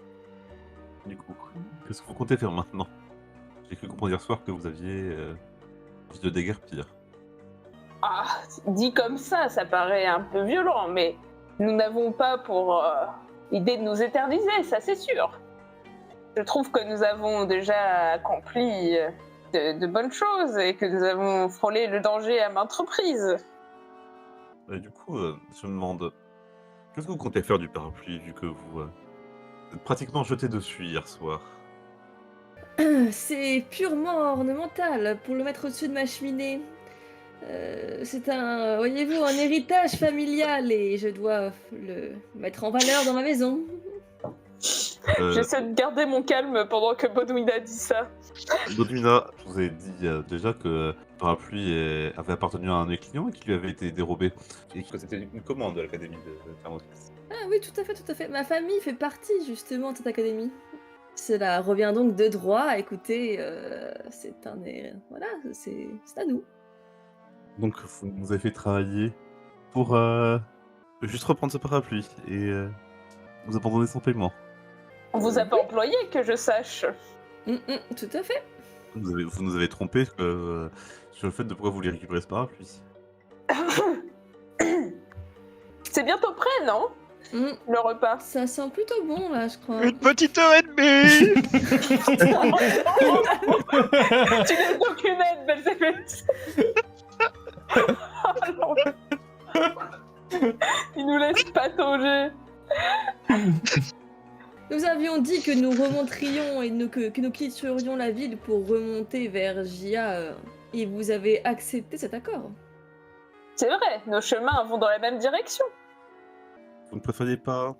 Du coup, qu'est-ce que vous comptez faire maintenant? J'ai cru comprendre hier soir que vous aviez envie de déguerpir. Ah, dit comme ça paraît un peu violent, mais nous n'avons pas pour idée de nous éterniser, ça c'est sûr. Je trouve que nous avons déjà accompli de bonnes choses et que nous avons frôlé le danger à maintes reprises. Et du coup, je me demande, qu'est-ce que vous comptez faire du parapluie vu que vous êtes pratiquement jeté dessus hier soir? C'est purement ornemental pour le mettre au-dessus de ma cheminée. C'est voyez-vous, un héritage familial et je dois le mettre en valeur dans ma maison. J'essaie de garder mon calme pendant que Bodwina dit ça. Bodwina, je vous ai dit déjà que le parapluie avait appartenu à un de mes clients et qu'il lui avait été dérobé. Et que c'était une commande de l'académie de Thermotris. Ah oui, tout à fait. Ma famille fait partie justement de cette académie. Cela revient donc de droit. Écoutez, c'est voilà, c'est à nous. Donc vous nous avez fait travailler pour juste reprendre ce parapluie et vous abandonner sans paiement. On vous a pas employé, que je sache. Tout à fait. Vous nous avez trompé sur le fait de pourquoi vous voulez récupérer ce parapluie. C'est bientôt prêt, non? le repas. Ça sent plutôt bon, là, je crois. Une petite heure et demie. Tu n'es aucune aide, Belzébuth. Alors, il nous laisse patauger. Nous avions dit que nous remonterions et que nous quitterions la ville pour remonter vers Gia. Et vous avez accepté cet accord. C'est vrai, nos chemins vont dans la même direction. Vous ne préfériez pas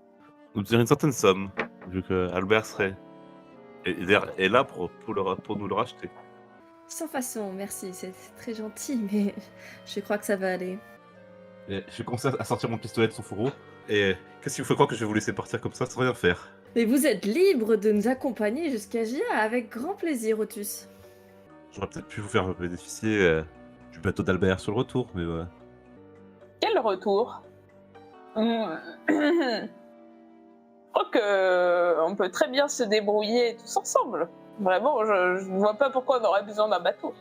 nous dire une certaine somme, vu que Albert serait est là pour nous le racheter. Sans façon, merci, c'est très gentil, mais je crois que ça va aller. Et j'ai commencé à sortir mon pistolet de son fourreau. Et qu'est-ce qui vous fait croire que je vais vous laisser partir comme ça sans rien faire? Mais vous êtes libre de nous accompagner jusqu'à Gia avec grand plaisir, Otus. J'aurais peut-être pu vous faire bénéficier du bateau d'Albert sur le retour, mais ouais. Quel retour? Je crois que on peut très bien se débrouiller tous ensemble. Vraiment, je ne vois pas pourquoi on aurait besoin d'un bateau.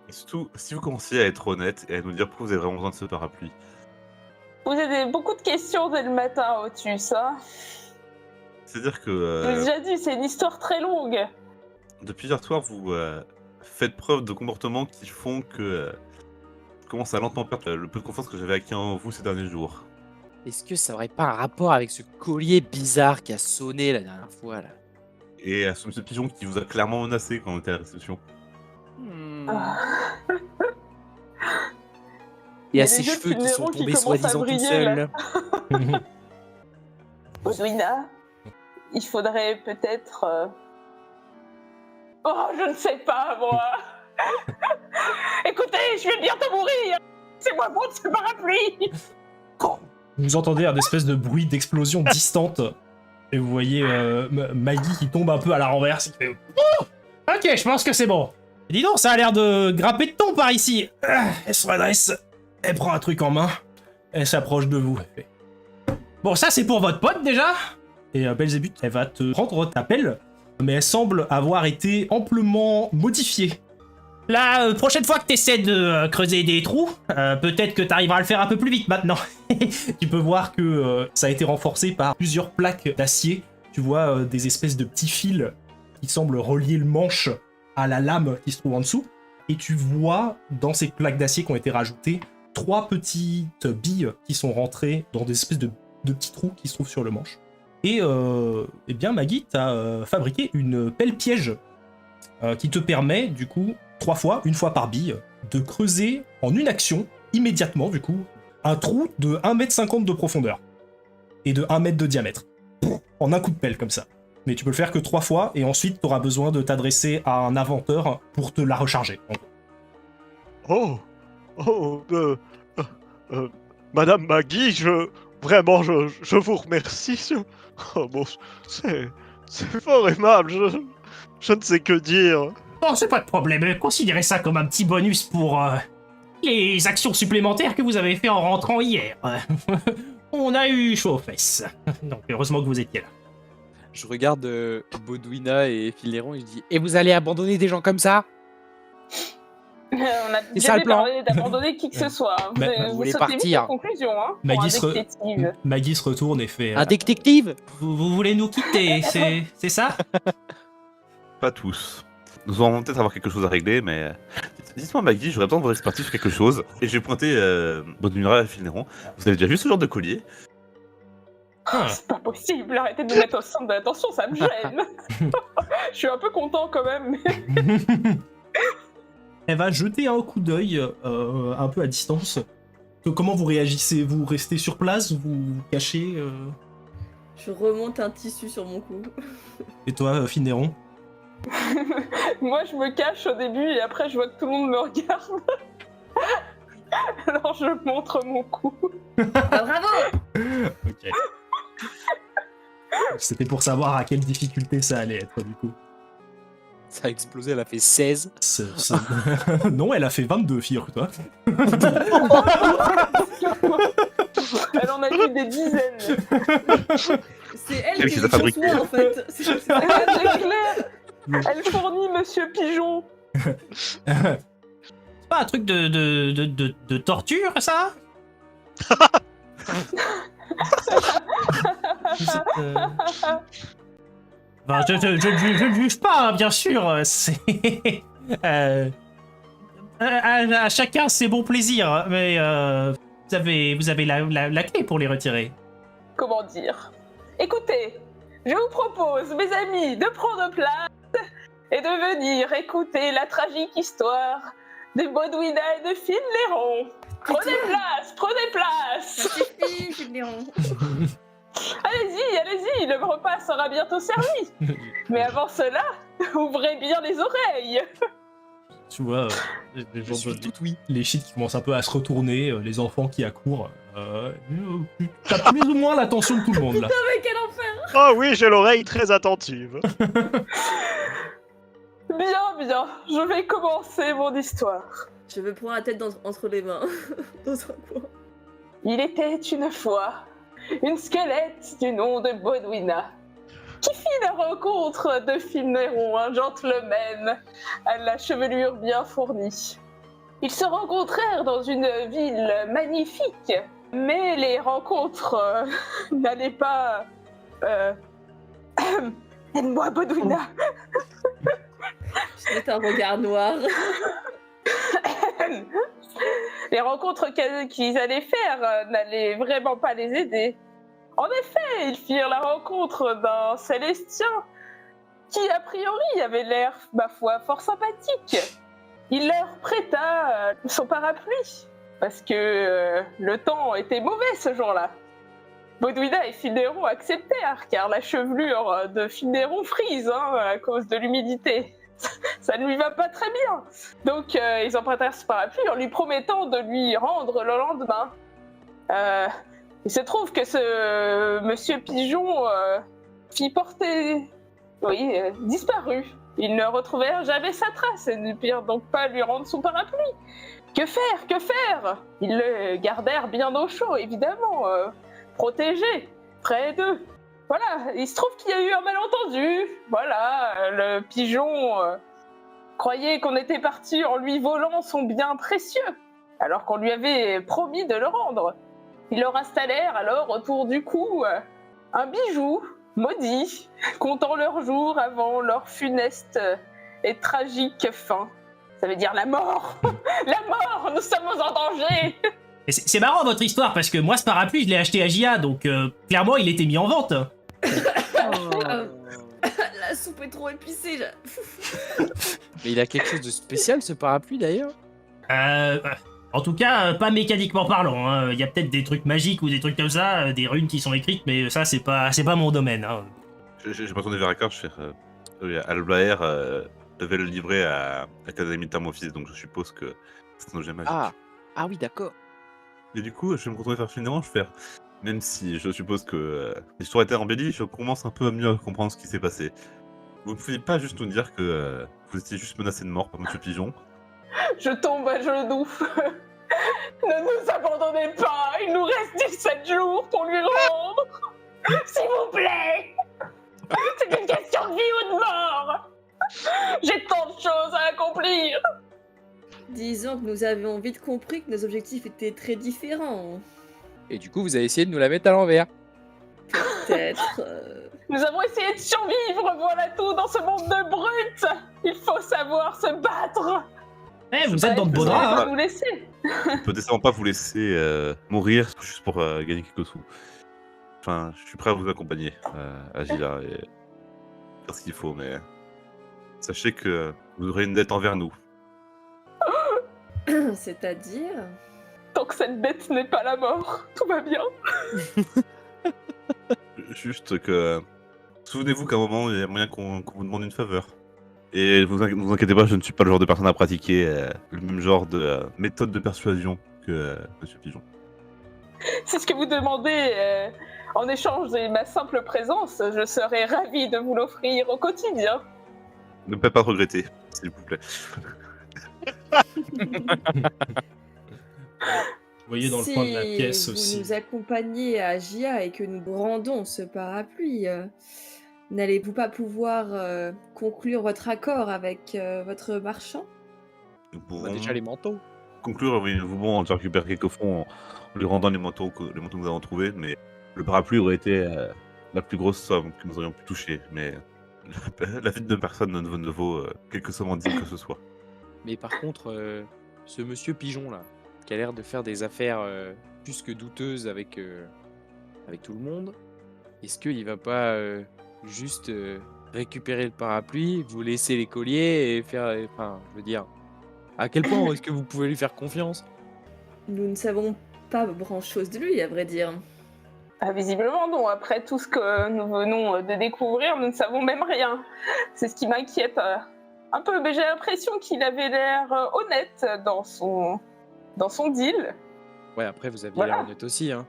Et surtout, si vous commenciez à être honnête et à nous dire pourquoi vous avez vraiment besoin de ce parapluie. Vous avez beaucoup de questions dès le matin, Otus, hein. C'est-à-dire Je vous ai que déjà dit, c'est une histoire très longue. depuis hier soir, vous faites preuve de comportements qui font que je commence à lentement perdre le peu de confiance que j'avais acquis en vous ces derniers jours. Est-ce que ça aurait pas un rapport avec ce collier bizarre qui a sonné la dernière fois là? Et à ce monsieur Pigeon qui vous a clairement menacé quand on était à la réception. Ah. Et y a à ses des jeux cheveux qui sont Funero qui tombés commencent à soi-disant tout briller, seuls. Odwina, il faudrait peut-être... Oh, je ne sais pas, moi. Écoutez, je vais bientôt mourir. C'est moi contre ce parapluie. Vous entendez un espèce de bruit d'explosion distante. Et vous voyez Maggie qui tombe un peu à la renverse. Qui fait, oh, ok, je pense que c'est bon. Et dis donc, ça a l'air de grimper de ton par ici. Elle se redresse. Elle prend un truc en main. Elle s'approche de vous. Elle fait, bon, ça c'est pour votre pote déjà. Et Belzébuth, elle va te prendre ta pelle. Mais elle semble avoir été amplement modifiée. La prochaine fois que tu essaies de creuser des trous, peut-être que tu arriveras à le faire un peu plus vite maintenant. Tu peux voir que ça a été renforcé par plusieurs plaques d'acier. Tu vois des espèces de petits fils qui semblent relier le manche à la lame qui se trouve en dessous. Et tu vois dans ces plaques d'acier qui ont été rajoutées 3 petites billes qui sont rentrées dans des espèces de petits trous qui se trouvent sur le manche. Et eh bien Maggie, t'as fabriqué une pelle piège qui te permet du coup 3 fois, une fois par bille, de creuser en une action, immédiatement du coup, un trou de 1,50 m de profondeur et de 1 mètre de diamètre. En un coup de pelle comme ça. Mais tu peux le faire que 3 fois et ensuite tu auras besoin de t'adresser à un inventeur pour te la recharger. Madame Maggie, vraiment, je vous remercie. Oh, bon, c'est fort aimable, je ne sais que dire. Bon, c'est pas de problème, considérez ça comme un petit bonus pour les actions supplémentaires que vous avez fait en rentrant hier. On a eu chaud aux fesses, donc heureusement que vous étiez là. Je regarde Baudouina et Filéron et je dis « Et vous allez abandonner des gens comme ça ?» On a C'est ça, le jamais plan. parlé d'abandonner qui que ce soit. Hein. vous voulez sautez vite partir. la conclusion, hein, pour Maggie un se, détective. Maggie se retourne et fait Un détective? vous voulez nous quitter, c'est ça? Pas tous. Nous allons peut-être avoir quelque chose à régler, mais... Dites-moi Maggie, j'aurais besoin de votre expertise sur quelque chose. Et j'ai pointé Baudouina et Filéron. Vous avez déjà vu ce genre de collier? Ah. C'est pas possible, arrêtez de me mettre au centre de l'attention, ça me gêne. Je suis un peu content quand même. Mais... Elle va jeter un coup d'œil un peu à distance. Comment vous réagissez? Vous restez sur place? Vous vous cachez Je remonte un tissu sur mon cou. Et toi, Finéron? Moi, je me cache au début et après, je vois que tout le monde me regarde. Alors, je montre mon cou. Ah, bravo! Ok. C'était pour savoir à quelle difficulté ça allait être, du coup. Ça a explosé, elle a fait 16. Non, elle a fait 22, figure-toi. Elle en a vu des dizaines. C'est elle Elle qui qui les a les fabriqués. conçoit, en fait. C'est C'est clair. Elle fournit Monsieur Pigeon. C'est pas un truc de torture, ça? Vous êtes, ben, je ne juge pas, hein, bien sûr. C'est à chacun ses bons plaisirs, mais vous avez la clé pour les retirer. Comment dire? Écoutez, je vous propose, mes amis, de prendre place et de venir écouter la tragique histoire de Bodwina et de Finleron. Prenez place, prenez Ça place. suffit, Finleron. Allez-y, allez-y, le repas sera bientôt servi. Mais avant cela, ouvrez bien les oreilles. Tu vois, Je suis tout oui. les shit qui commencent un peu à se retourner, les enfants qui accourent. T'as plus ou moins l'attention de tout le monde là. Mais quel enfer! Ah oui, j'ai l'oreille très attentive. Bien, bien, je vais commencer mon histoire. Je me prends la tête entre les mains. Dans un coin. Il était une fois une squelette du nom de Bodwina qui fit la rencontre de Finleron, un gentleman à la chevelure bien fournie. Ils se rencontrèrent dans une ville magnifique, mais les rencontres n'allaient pas... Aide-moi, Bodwina. Je mets un regard noir. Les rencontres qu'ils allaient faire n'allaient vraiment pas les aider. En effet, ils firent la rencontre d'un Célestien qui, a priori, avait l'air, ma foi, fort sympathique. Il leur prêta son parapluie, parce que le temps était mauvais ce jour-là. Bodwina et Finleron acceptèrent, car la chevelure de Finleron frise à cause de l'humidité. Ça ne lui va pas très bien. Donc ils empruntèrent ce parapluie en lui promettant de lui rendre le lendemain. Il se trouve que ce monsieur Pigeon fit porter... Oui, disparu. Ils ne retrouvèrent jamais sa trace et ne purent donc pas lui rendre son parapluie. Que faire? Que faire? Ils le gardèrent bien au chaud, évidemment, protégé, près d'eux. Voilà, il se trouve qu'il y a eu un malentendu. Voilà, le pigeon croyait qu'on était parti en lui volant son bien précieux, alors qu'on lui avait promis de le rendre. Ils leur installèrent alors autour du cou un bijou maudit, comptant leurs jours avant leur funeste et tragique fin. Ça veut dire la mort. La mort, nous sommes en danger. Et c'est marrant votre histoire parce que moi ce parapluie je l'ai acheté à JA donc clairement il était mis en vente. La soupe est trop épicée. Mais il a quelque chose de spécial ce parapluie d'ailleurs. En tout cas, pas mécaniquement parlant. Hein. Il y a peut-être des trucs magiques ou des trucs comme ça, des runes qui sont écrites, mais ça c'est pas mon domaine. Hein. Je me tournais vers Akar, je fais Alblaer devait le livrer à l'Académie de Thermophys, donc je suppose que c'est un objet magique. Ah oui, d'accord. Et du coup, je vais me retourner vers Finleron, je fais même si je suppose que l'histoire était embellie, je commence un peu à mieux comprendre ce qui s'est passé. Vous ne pouviez pas juste nous dire que vous étiez juste menacé de mort par Monsieur Pigeon. Je tombe à genoux. Ne nous abandonnez pas. Il nous reste 17 jours pour lui rendre. S'il vous plaît. C'est une question de vie ou de mort. J'ai tant de choses à accomplir. Disons que nous avions vite compris que nos objectifs étaient très différents. Et du coup, vous avez essayé de nous la mettre à l'envers. Peut-être. Nous avons essayé de survivre, voilà tout, dans ce monde de brutes. Il faut savoir se battre. Eh, vous êtes dans de beaux draps, hein. Vous nous laisser. Je peux décemment pas vous laisser mourir juste pour gagner quelques sous. Enfin, je suis prêt à vous accompagner à Gila et faire ce qu'il faut, mais sachez que vous aurez une dette envers nous. C'est-à-dire? Tant que cette dette n'est pas la mort, tout va bien. Juste que... Souvenez-vous qu'à un moment, il y a moyen qu'on vous demande une faveur. Et vous inquiétez pas, je ne suis pas le genre de personne à pratiquer le même genre de méthode de persuasion que Monsieur Pigeon. Si ce que vous demandez en échange de ma simple présence, je serais ravi de vous l'offrir au quotidien. Ne me faites pas regretter, s'il vous plaît. Vous voyez dans le coin de la pièce si aussi. vous nous accompagnez à Gia et que nous rendons ce parapluie, n'allez-vous pas pouvoir conclure votre accord avec votre marchand? Nous On a pourrons déjà les manteaux. conclure, oui, nous pouvons en récupérer quelques fonds en lui rendant les manteaux que nous avons trouvés, mais Le parapluie aurait été la plus grosse somme que nous aurions pu toucher, mais la vie de personne ne vaut quelque somme en digne que ce soit. Mais par contre, ce monsieur Pigeon là, qui a l'air de faire des affaires plus que douteuses avec tout le monde, est-ce qu'il va pas juste récupérer le parapluie, vous laisser les colliers et faire... Enfin, je veux dire, à quel point est-ce que vous pouvez lui faire confiance? Nous ne savons pas grand-chose de lui, à vrai dire. Ah, visiblement non, après tout ce que nous venons de découvrir, nous ne savons même rien. C'est ce qui m'inquiète un peu, mais j'ai l'impression qu'il avait l'air honnête dans son deal. Ouais, après, vous aviez Voilà. l'air honnête aussi, hein.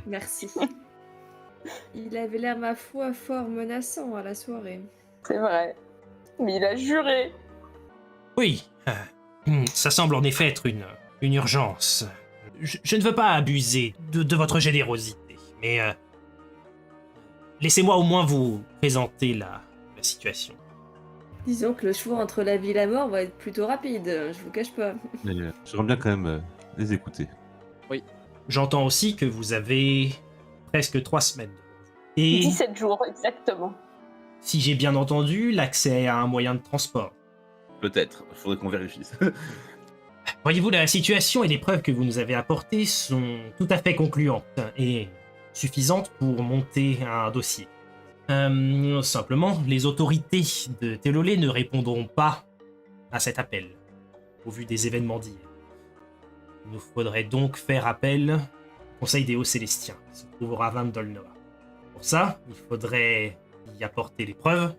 Merci. Il avait l'air, ma foi, fort menaçant à la soirée. C'est vrai. Mais il a juré. Oui, ça semble en effet être une urgence. Je ne veux pas abuser de votre générosité, mais laissez-moi au moins vous présenter la situation. Disons que le choix entre la vie et la mort va être plutôt rapide, je vous cache pas. Mais j'aimerais bien quand même les écouter. J'entends aussi que vous avez presque 3 semaines. Et 17 jours, exactement. si j'ai bien entendu, l'accès à un moyen de transport. Peut-être, il faudrait qu'on vérifie. Voyez-vous, la situation et les preuves que vous nous avez apportées sont tout à fait concluantes et suffisantes pour monter un dossier. Simplement, les autorités de Télolé ne répondront pas à cet appel, au vu des événements d'hier. Il nous faudrait donc faire appel au Conseil des Hauts Célestiens, qui se trouve au ravin de Dolnoa. Pour ça, il faudrait y apporter les preuves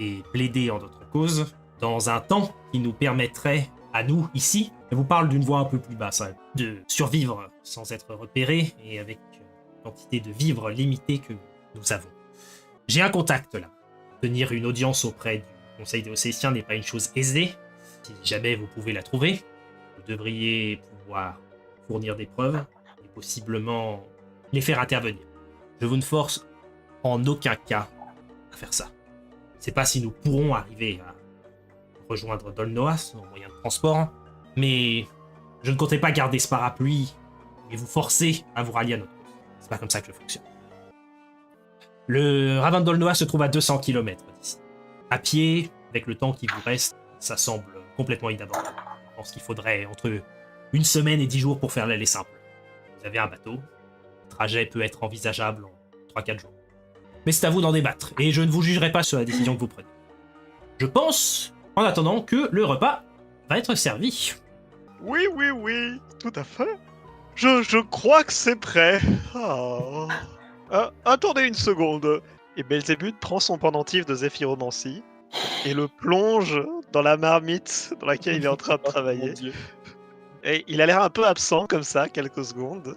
et plaider en notre cause dans un temps qui nous permettrait à nous, ici, je vous parle d'une voix un peu plus basse, hein, de survivre sans être repéré et avec une quantité de vivres limitée que nous avons. J'ai un contact là. Tenir une audience auprès du Conseil des Hauts Célestiens n'est pas une chose aisée. Si jamais vous pouvez la trouver, vous devriez pouvoir fournir des preuves et possiblement les faire intervenir. Je vous ne force en aucun cas à faire ça. Je ne sais pas si nous pourrons arriver à rejoindre Dolnoa, son moyen de transport, mais je ne comptais pas garder ce parapluie et vous forcer à vous rallier à notre cause. C'est pas comme ça que je fonctionne. Le ravin de Dolnoa se trouve à 200 km d'ici. À pied, avec le temps qui vous reste, ça semble complètement inabordable. Je pense qu'il faudrait entre 1 semaine et 10 jours pour faire l'aller simple. Vous avez un bateau, le trajet peut être envisageable en 3-4 jours. Mais c'est à vous d'en débattre, et je ne vous jugerai pas sur la décision que vous prenez. Je pense, en attendant, que le repas va être servi. Oui, tout à fait. Je crois que c'est prêt. Oh. Attendez une seconde. Et Belzébuth prend son pendentif de zéphyromancie et le plonge dans la marmite dans laquelle il est en train de travailler. Mon Dieu. Et il a l'air un peu absent comme ça, quelques secondes.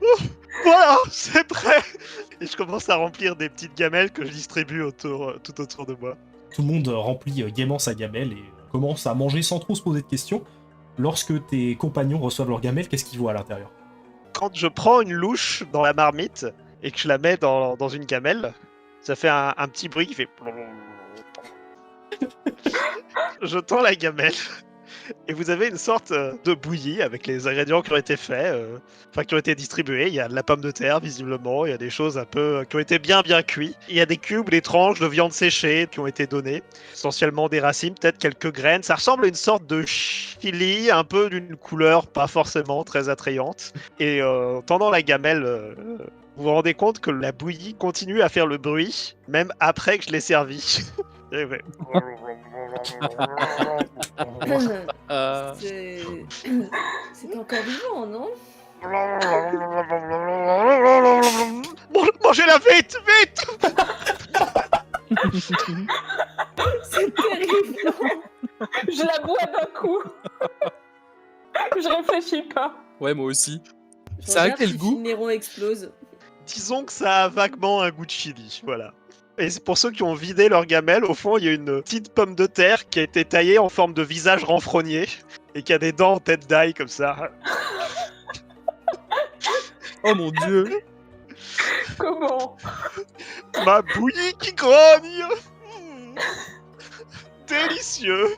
Ouh, voilà, c'est prêt. Et je commence à remplir des petites gamelles que je distribue tout autour de moi. Tout le monde remplit gaiement sa gamelle et commence à manger sans trop se poser de questions. Lorsque tes compagnons reçoivent leur gamelle, qu'est-ce qu'ils voient à l'intérieur? Quand je prends une louche dans la marmite et que je la mets dans une gamelle, ça fait un petit bruit qui fait... Je tends la gamelle et vous avez une sorte de bouillie avec les ingrédients qui ont été faits, qui ont été distribués. Il y a de la pomme de terre visiblement, il y a des choses un peu qui ont été bien cuits. Il y a des cubes, des tranches de viande séchée qui ont été données, essentiellement des racines, peut-être quelques graines. Ça ressemble à une sorte de chili, un peu d'une couleur pas forcément très attrayante. Et en tendant la gamelle, vous vous rendez compte que la bouillie continue à faire le bruit, même après que je l'ai servi. Et ouais. C'est encore vivant, non? Mangez-la vite. C'est terrible. Je la bois d'un coup. Je réfléchis pas. Ouais, moi aussi. Ça a quel goût? Néron explose. Disons que ça a vaguement un goût de chili, voilà. Et c'est pour ceux qui ont vidé leur gamelle, au fond, il y a une petite pomme de terre qui a été taillée en forme de visage renfrogné et qui a des dents en tête d'ail comme ça. Oh mon Dieu. Comment? Ma bouillie qui grogne. Délicieux.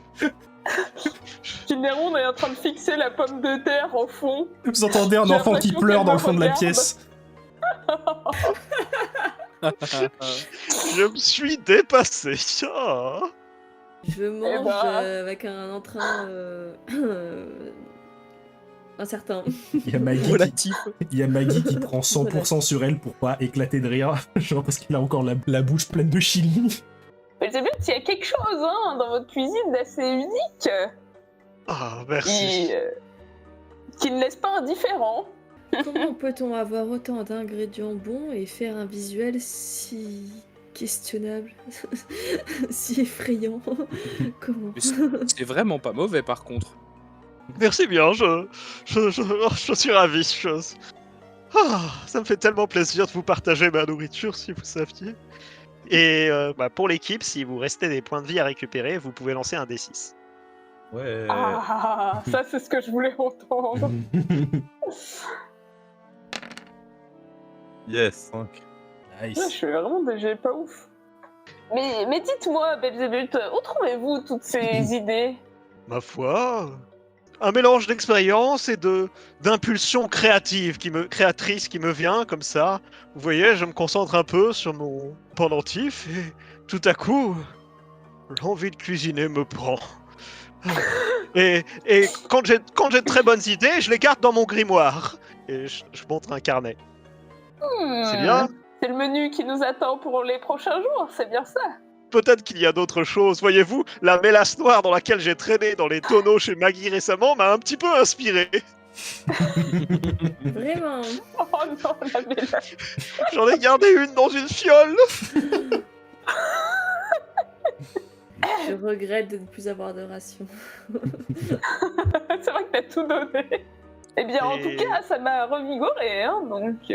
Néron est en train de fixer la pomme de terre au fond. Vous entendez un J'ai enfant qui l'impression pleure qu'elle dans me le fond de la regarde. pièce. Je me suis dépassé. Ah. Je mange ben. avec un entrain incertain. Il y a Maggie qui, Relatif. il y a Maggie qui prend 100% sur elle pour pas éclater de rire. Genre parce qu'elle a encore la bouche pleine de chili. Belzébuth, il y a quelque chose hein, dans votre cuisine d'assez unique Ah, merci. qui ne laisse pas indifférent. Comment peut-on avoir autant d'ingrédients bons et faire un visuel si questionnable, si effrayant? Comment? Mais c'est vraiment pas mauvais par contre. Merci bien, je suis ravi. Ah, ça me fait tellement plaisir de vous partager ma nourriture, si vous saviez. Et pour l'équipe, si vous restez des points de vie à récupérer, vous pouvez lancer un D6. Ouais. Ah, ça c'est ce que je voulais entendre. Yes, 5. Je Nice. suis vraiment déjà pas ouf. Mais dites-moi, Belzébuth, où trouvez-vous toutes ces idées? Ma foi, un mélange d'expérience et d'impulsion créatrice qui me vient comme ça. Vous voyez, je me concentre un peu sur mon pendentif et tout à coup, l'envie de cuisiner me prend. Et quand j'ai de très bonnes idées, je les garde dans mon grimoire. Et je montre un carnet. C'est bien. C'est le menu qui nous attend pour les prochains jours, c'est bien ça? Peut-être qu'il y a d'autres choses. Voyez-vous, la mélasse noire dans laquelle j'ai traîné dans les tonneaux chez Maggie récemment m'a un petit peu inspiré. Vraiment? Oh non, la mélasse. J'en ai gardé une dans une fiole. Je regrette de ne plus avoir de ration. C'est vrai que t'as tout donné. Eh bien, en tout cas, ça m'a revigoré, hein, donc...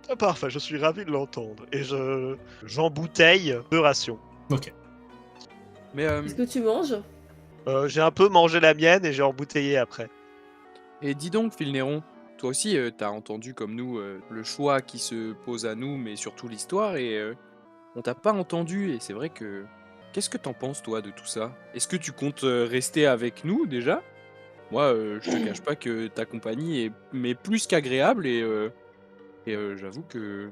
Ah, parfait, je suis ravi de l'entendre. Et j'embouteille 2 rations. Ok. Mais Est-ce que tu manges? J'ai un peu mangé la mienne et j'ai embouteillé après. et dis donc, Phil Néron, toi aussi, t'as entendu comme nous le choix qui se pose à nous, mais surtout l'histoire, et on t'a pas entendu, et c'est vrai que... Qu'est-ce que t'en penses, toi, de tout ça? Est-ce que tu comptes rester avec nous, déjà? Moi, je te cache pas que ta compagnie est mais plus qu'agréable, et j'avoue que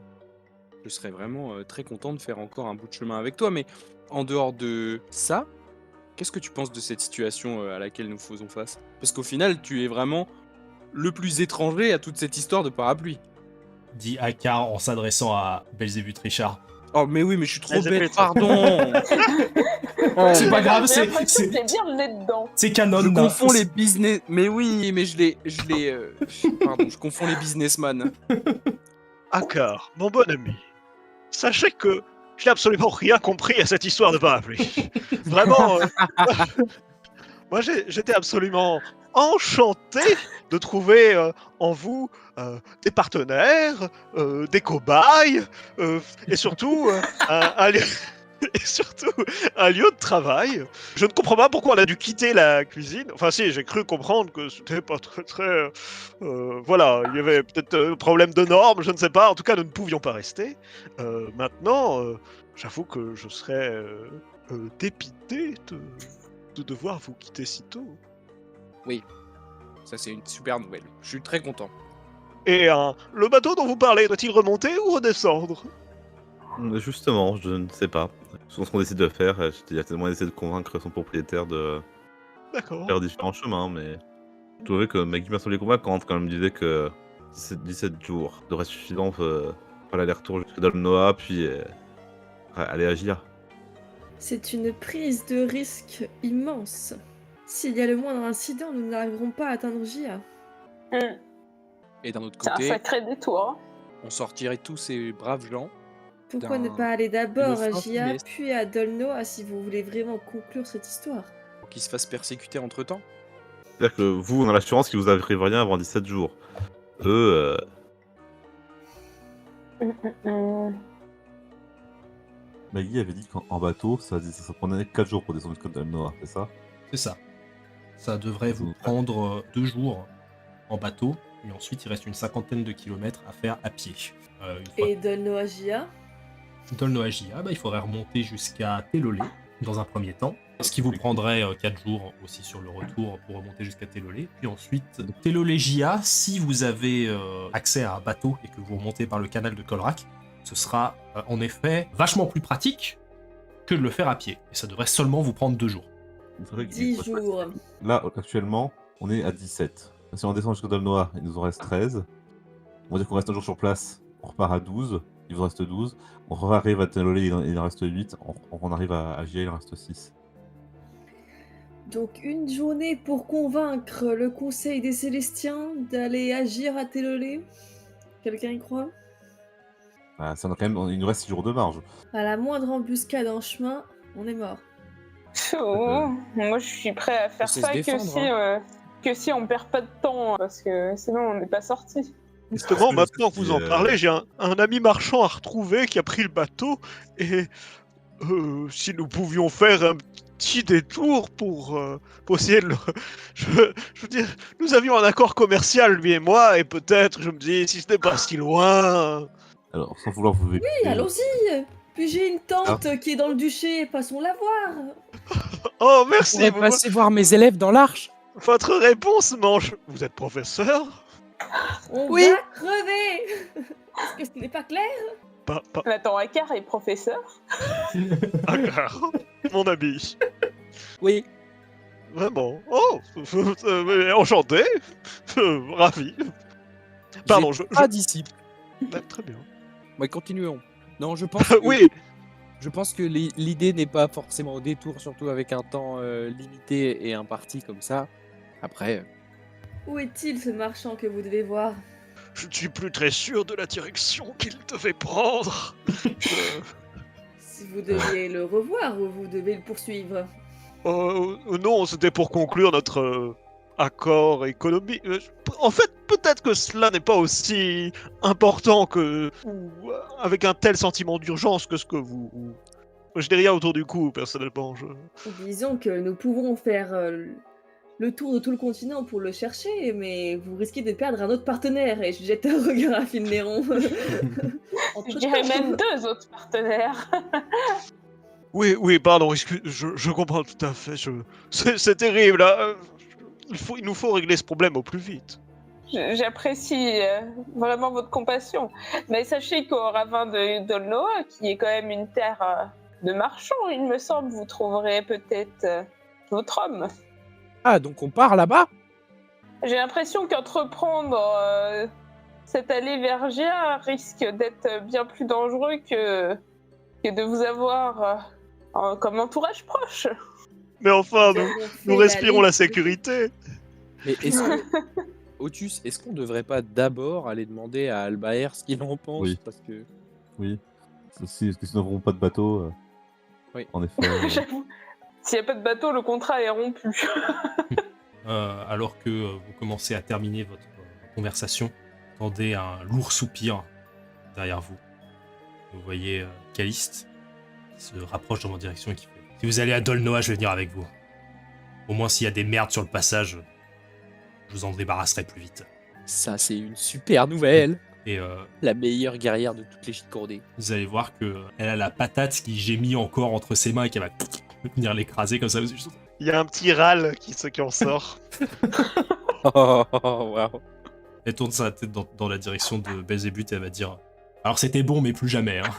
je serais vraiment très content de faire encore un bout de chemin avec toi, mais en dehors de ça, qu'est-ce que tu penses de cette situation à laquelle nous faisons face? Parce qu'au final, tu es vraiment le plus étranger à toute cette histoire de parapluie. Dit Akar en s'adressant à Belzébuth Richard. Oh, mais oui, mais je suis trop Vas-y, bête, fais-toi. pardon. C'est pas grave, J'ai l'impression que c'est j'ai bien le nez dedans. canon. Je là. confonds les business... Mais oui, mais pardon, je confonds les businessmen. Akar, mon bon ami, sachez que je n'ai absolument rien compris à cette histoire de parapluie. Vraiment, moi j'étais absolument enchanté de trouver en vous des partenaires, des cobayes, et surtout un lieu... Et surtout, un lieu de travail. Je ne comprends pas pourquoi on a dû quitter la cuisine. Enfin si, j'ai cru comprendre que c'était pas très... voilà, il y avait peut-être un problème de normes, je ne sais pas. En tout cas, nous ne pouvions pas rester. Maintenant, j'avoue que je serais dépité de devoir vous quitter si tôt. Ça, c'est une super nouvelle. Je suis très content. Et le bateau dont vous parlez, doit-il remonter ou redescendre? Justement, je ne sais pas. Selon ce qu'on décide de faire, il y a tellement essayé de convaincre son propriétaire de D'accord. faire différents chemins, mais je trouvais que Maggie m'a semblé convaincante quand elle me disait que 17 jours devrait suffisant pour l'aller-retour jusque dans le Noah, puis aller agir. C'est une prise de risque immense. S'il y a le moindre incident, nous n'arriverons pas à atteindre Gia. Et d'un autre C'est un côté, sacré détour. on sortirait tous ces braves gens. Pourquoi ne D'un- pas aller d'abord à d'une fin Gia, funeste. puis à Dolnoa si vous voulez vraiment conclure cette histoire? Pour qu'ils se fassent persécuter entre-temps. C'est-à-dire que vous, on a l'assurance qu'il vous arrive rien avant 17 jours. Eux, Maggie avait dit qu'en bateau, ça prenait 4 jours pour descendre jusqu'à Dalnoa, c'est ça? C'est ça. Ça devrait vous prendre 2 jours en bateau, et ensuite il reste une 50aine de kilomètres à faire à pied. Une fois Et Dolnoa Gia? Dolnoagia, il faudrait remonter jusqu'à Telolé dans un premier temps, Ce qui vous prendrait 4 jours aussi sur le retour pour remonter jusqu'à Télolé. Puis ensuite, Télolé-Gia, si vous avez accès à un bateau et que vous remontez par le canal de Colrac, ce sera en effet vachement plus pratique que de le faire à pied. Et ça devrait seulement vous prendre 2 jours. C'est vrai qu'il 10 faut- jours. Là, actuellement, on est à 17. Si on descend jusqu'au Dolnoa, il nous en reste 13. On va dire qu'on reste un jour sur place, on repart à 12. Il vous reste 12. On arrive à Télolé, il en reste 8. On arrive à Gia, il en reste 6. Donc une journée pour convaincre le Conseil des Célestiens d'aller agir à Télolé. Quelqu'un y croit? Ah, ça, il nous reste 6 jours de marge. À la moindre embuscade en chemin, on est mort. Moi, je suis prêt à faire sait ça se défendre, que si on perd pas de temps, parce que sinon on n'est pas sorti. Justement, maintenant que vous en Et, parlez, j'ai un ami marchand à retrouver qui a pris le bateau et si nous pouvions faire un petit détour pour essayer de le... Je veux dire, nous avions un accord commercial, lui et moi, et peut-être, je me dis, si ce n'est pas si loin... Alors, sans vouloir vous Oui, allons-y. Puis j'ai une tante qui est dans le duché, passons-la voir. Oh, Je merci. pourrais passer voir mes élèves dans l'arche. Votre réponse mange. Vous êtes professeur? On Oui. va crever. Est-ce que ce n'est pas clair? Pas... Nathan Accard est professeur. D'accord. Mon ami. Oui. Vraiment. Oh, enchanté. Ravi. Pardon, J'ai pas disciple. Très bien. Mais continuons. Non, je pense que, Oui. je pense que l'idée n'est pas forcément au détour, surtout avec un temps limité et imparti comme ça. Après, Où est-il ce marchand que vous devez voir? Je ne suis plus très sûr de la direction qu'il devait prendre. Si vous deviez le revoir ou vous devez le poursuivre? Non, c'était pour conclure notre accord économique. En fait, peut-être que cela n'est pas aussi important que... ou avec un tel sentiment d'urgence que ce que vous... Je n'ai rien autour du cou, personnellement. Disons que nous pouvons faire le tour de tout le continent pour le chercher, mais vous risquez de perdre un autre partenaire. Et je jette un regard à Finnéron. Je dirais même 2 autres partenaires. Oui, pardon, je comprends tout à fait. C'est terrible, là. Il nous faut régler ce problème au plus vite. J'apprécie vraiment votre compassion. Mais sachez qu'au ravin de Dolnoa, qui est quand même une terre de marchands, il me semble, vous trouverez peut-être votre homme. ah, donc on part là-bas? J'ai l'impression qu'entreprendre cette allée vers Gia risque d'être bien plus dangereux que de vous avoir comme entourage proche. Mais enfin, nous respirons la liste. sécurité. Mais est-ce que... Otus, est-ce qu'on devrait pas d'abord aller demander à Albaer ce qu'il en pense? Oui. Parce que... Oui. Parce que si nous n'avons pas de bateau, Oui. en effet. J'avoue. S'il n'y a pas de bateau, le contrat est rompu. Alors que vous commencez à terminer votre conversation, vous entendez un lourd soupir derrière vous. Vous voyez Caliste qui se rapproche dans votre direction et qui fait « Si vous allez à Dolnoa, je vais venir avec vous. Au moins s'il y a des merdes sur le passage, je vous en débarrasserai plus vite. Ça, c'est une super nouvelle. » Et La meilleure guerrière de toutes les chicordées. vous allez voir que elle a la patate qui gémit encore entre ses mains et qu'elle va venir l'écraser comme ça. Il y a un petit râle qui en sort. Oh, waouh. Elle tourne sa tête dans la direction de Belzébuth et elle va dire « Alors c'était bon, mais plus jamais. Hein. »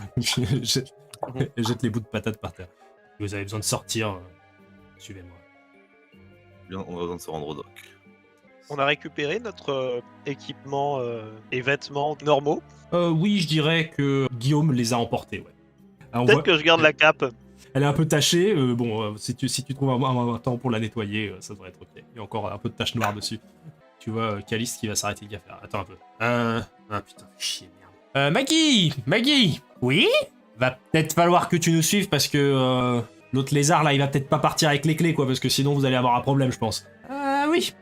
Elle jette les bouts de patate par terre. Si vous avez besoin de sortir, suivez-moi. Bien, on a besoin de se rendre au dock. On a récupéré notre équipement et vêtements normaux. Oui, je dirais que Guillaume les a emportés, ouais. Alors, on Peut-être voit- que je garde la cape. Elle est un peu tachée, si tu trouves un temps pour la nettoyer, ça devrait être ok. Il y a encore un peu de taches noires dessus. Tu vois Caliste qui va s'arrêter, qui va faire. Attends un peu. Ah putain, chier, merde. Maggie Oui. Va peut-être falloir que tu nous suives parce que l'autre lézard là, il va peut-être pas partir avec les clés quoi, parce que sinon vous allez avoir un problème, je pense.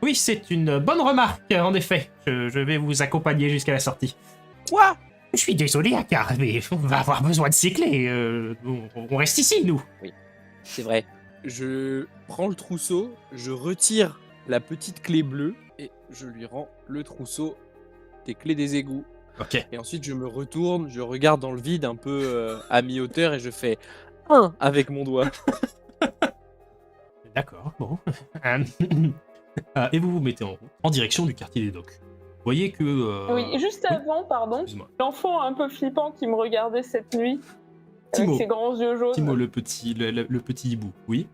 Oui, c'est une bonne remarque, en effet. Je vais vous accompagner jusqu'à la sortie. Quoi? Je suis désolé, Akar, mais on va avoir besoin de ces clés. On reste ici, nous. C'est vrai. Je prends le trousseau, je retire la petite clé bleue et je lui rends le trousseau des clés des égouts. Ok. Et ensuite, je me retourne, je regarde dans le vide un peu à mi-hauteur et je fais 1 avec mon doigt. D'accord, bon. Et vous vous mettez en route, en direction du quartier des docks. Vous voyez que... Oui, juste avant, pardon, Excuse-moi. l'enfant un peu flippant qui me regardait cette nuit, Timo. avec ses grands yeux jaunes. Timo, le petit hibou, oui.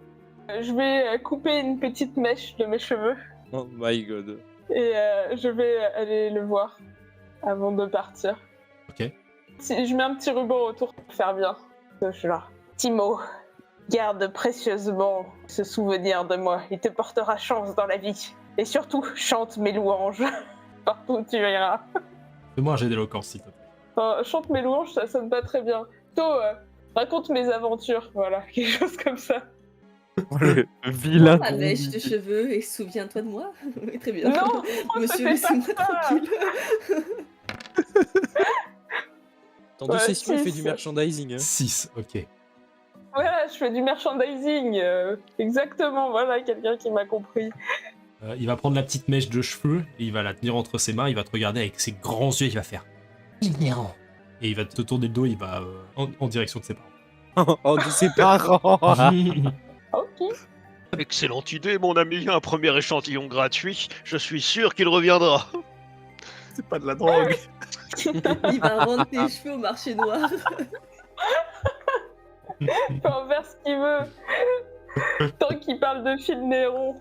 Je vais couper une petite mèche de mes cheveux Oh my god. et je vais aller le voir avant de partir. Ok. Je mets un petit ruban autour pour faire bien. Je suis là. Timo, garde précieusement ce souvenir de moi. Il te portera chance dans la vie. Et surtout, chante mes louanges partout où tu iras. Fais-moi un jet d'éloquence, s'il te plaît. Enfin, chante mes louanges, ça sonne pas très bien. Plutôt, raconte mes aventures, voilà, quelque chose comme ça. Le vilain. La mèche de cheveux et souviens-toi de moi. Oui, très bien. Non, Monsieur, c'était pas laissez-moi ça. tranquille. Dans 2 Ouais, sessions, il fait six. du merchandising. Hein. 6, ok. Voilà, je fais du merchandising. Exactement, voilà, quelqu'un qui m'a compris. Il va prendre la petite mèche de cheveux, et il va la tenir entre ses mains, il va te regarder avec ses grands yeux, il va faire... Ignorant. Et il va te tourner le dos, il va en direction de ses parents. Oh, de ses parents. Ok. Excellente idée, mon ami. Un premier échantillon gratuit. Je suis sûr qu'il reviendra. C'est pas de la drogue. Il va rendre tes cheveux au marché noir. Il peut en faire ce qu'il veut. Tant qu'il parle de Phil Néron.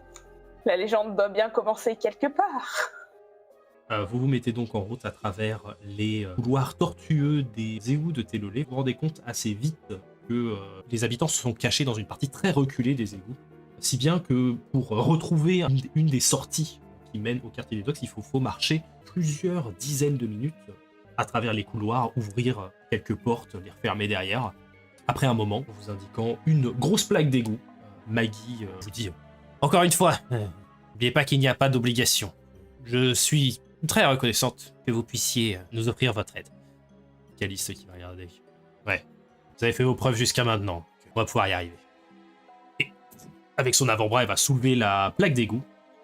La légende doit bien commencer quelque part. Vous vous mettez donc en route à travers les couloirs tortueux des égouts de Télolé. Vous vous rendez compte assez vite que les habitants se sont cachés dans une partie très reculée des égouts. Si bien que pour retrouver une des sorties qui mènent au quartier des docks, il faut marcher plusieurs dizaines de minutes à travers les couloirs, ouvrir quelques portes, les refermer derrière. Après un moment, vous indiquant une grosse plaque d'égout, Maggie vous dit « Encore une fois, n'oubliez pas qu'il n'y a pas d'obligation. Je suis très reconnaissante que vous puissiez nous offrir votre aide. » Calice qui va regarder. « Ouais, vous avez fait vos preuves jusqu'à maintenant, on va pouvoir y arriver. » Et avec son avant-bras, elle va soulever la plaque d'égout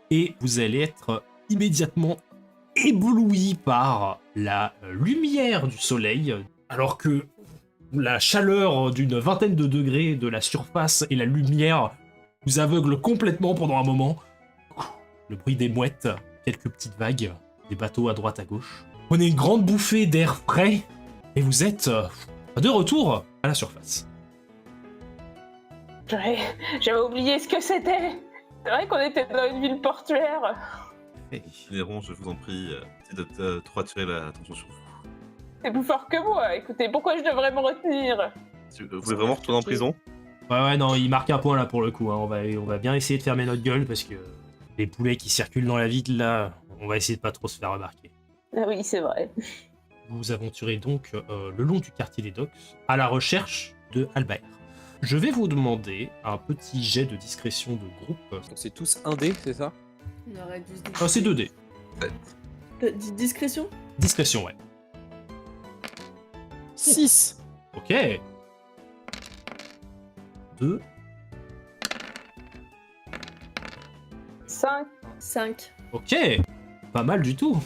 et vous allez être immédiatement ébloui par la lumière du soleil, alors que la chaleur d'une vingtaine de degrés de la surface et la lumière vous aveugle complètement pendant un moment. Le bruit des mouettes, quelques petites vagues, des bateaux à droite à gauche. Prenez une grande bouffée d'air frais et vous êtes de retour à la surface. J'avais oublié ce que c'était. C'est vrai qu'on était dans une ville portuaire. Néron, je vous en prie, c'est de trop attirer l'attention sur vous. C'est plus fort que moi. Écoutez, pourquoi je devrais me retenir? Vous voulez vraiment retourner en prison? Ouais, non, il marque un point là pour le coup. Hein. On va bien essayer de fermer notre gueule parce que les poulets qui circulent dans la ville là, on va essayer de pas trop se faire remarquer. Ah oui, c'est vrai. Vous vous aventurez donc le long du quartier des docks à la recherche de Albert. Je vais vous demander un petit jet de discrétion de groupe. Donc c'est tous un dé, c'est ça? On aurait dû se C'est 2D. Discrétion? Discrétion, ouais. 6. Ok. 2. 5. 5. Ok. Pas mal du tout.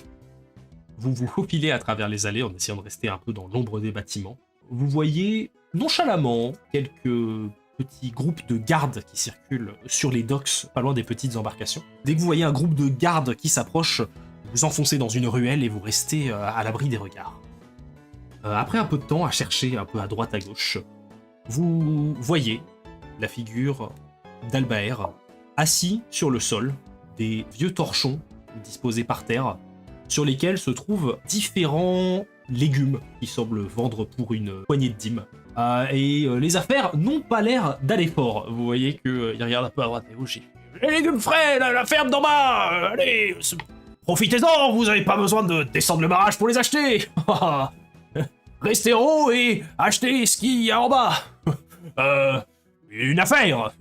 Vous vous faufilez à travers les allées en essayant de rester un peu dans l'ombre des bâtiments. Vous voyez nonchalamment quelques petits groupes de gardes qui circulent sur les docks, pas loin des petites embarcations. Dès que vous voyez un groupe de gardes qui s'approche, vous vous enfoncez dans une ruelle et vous restez à l'abri des regards. Après un peu de temps à chercher un peu à droite à gauche, vous voyez la figure d'Albert assis sur le sol, des vieux torchons disposés par terre, sur lesquels se trouvent différents légumes qui semblent vendre pour une poignée de dîmes. Et les affaires n'ont pas l'air d'aller fort. Vous voyez qu'il regarde un peu à droite et à gauche. Les légumes frais, la ferme d'en bas, allez, profitez-en, vous n'avez pas besoin de descendre le barrage pour les acheter. Restez en haut et achetez ce qu'il y a en bas. Une affaire.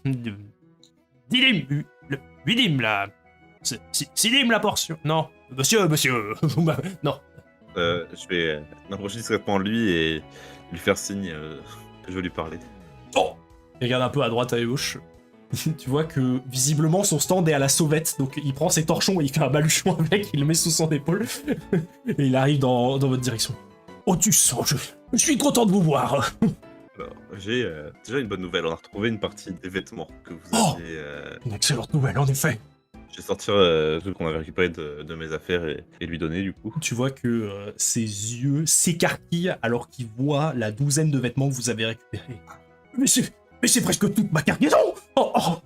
10 dîmes, 8 dîmes là. 6 dîmes la portion. Non, monsieur, non. Je vais m'approcher discrètement de lui et lui faire signe que je veux lui parler. Oh! Il regarde un peu à droite à gauche. Tu vois que visiblement son stand est à la sauvette, donc il prend ses torchons et il fait un baluchon avec, il le met sous son épaule et il arrive dans votre direction. Otus, je suis content de vous voir. Alors, j'ai déjà une bonne nouvelle. On a retrouvé une partie des vêtements que vous Oh aviez. Une excellente nouvelle, en effet. Je vais sortir ceux qu'on avait récupérés de mes affaires et lui donner du coup. Tu vois que ses yeux s'écarquillent alors qu'il voit la douzaine de vêtements que vous avez récupérés. Mais c'est presque toute ma cargaison. Oh,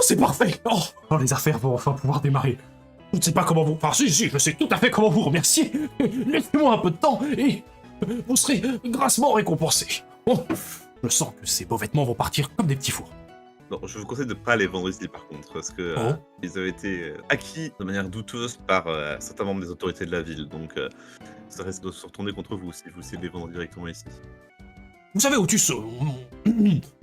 c'est parfait. Oh, les affaires vont enfin pouvoir démarrer. Je ne sais pas comment vous... Enfin, si, je sais tout à fait comment vous remercier. Laissez-moi un peu de temps et vous serez grassement récompensé. Oh, je sens que ces beaux vêtements vont partir comme des petits fours. Non, je vous conseille de pas les vendre ici par contre, parce que Oh. ils avaient été acquis de manière douteuse par certains membres des autorités de la ville, donc ça risque de se retourner contre vous si vous essayez de les vendre directement ici. Vous savez, Otus,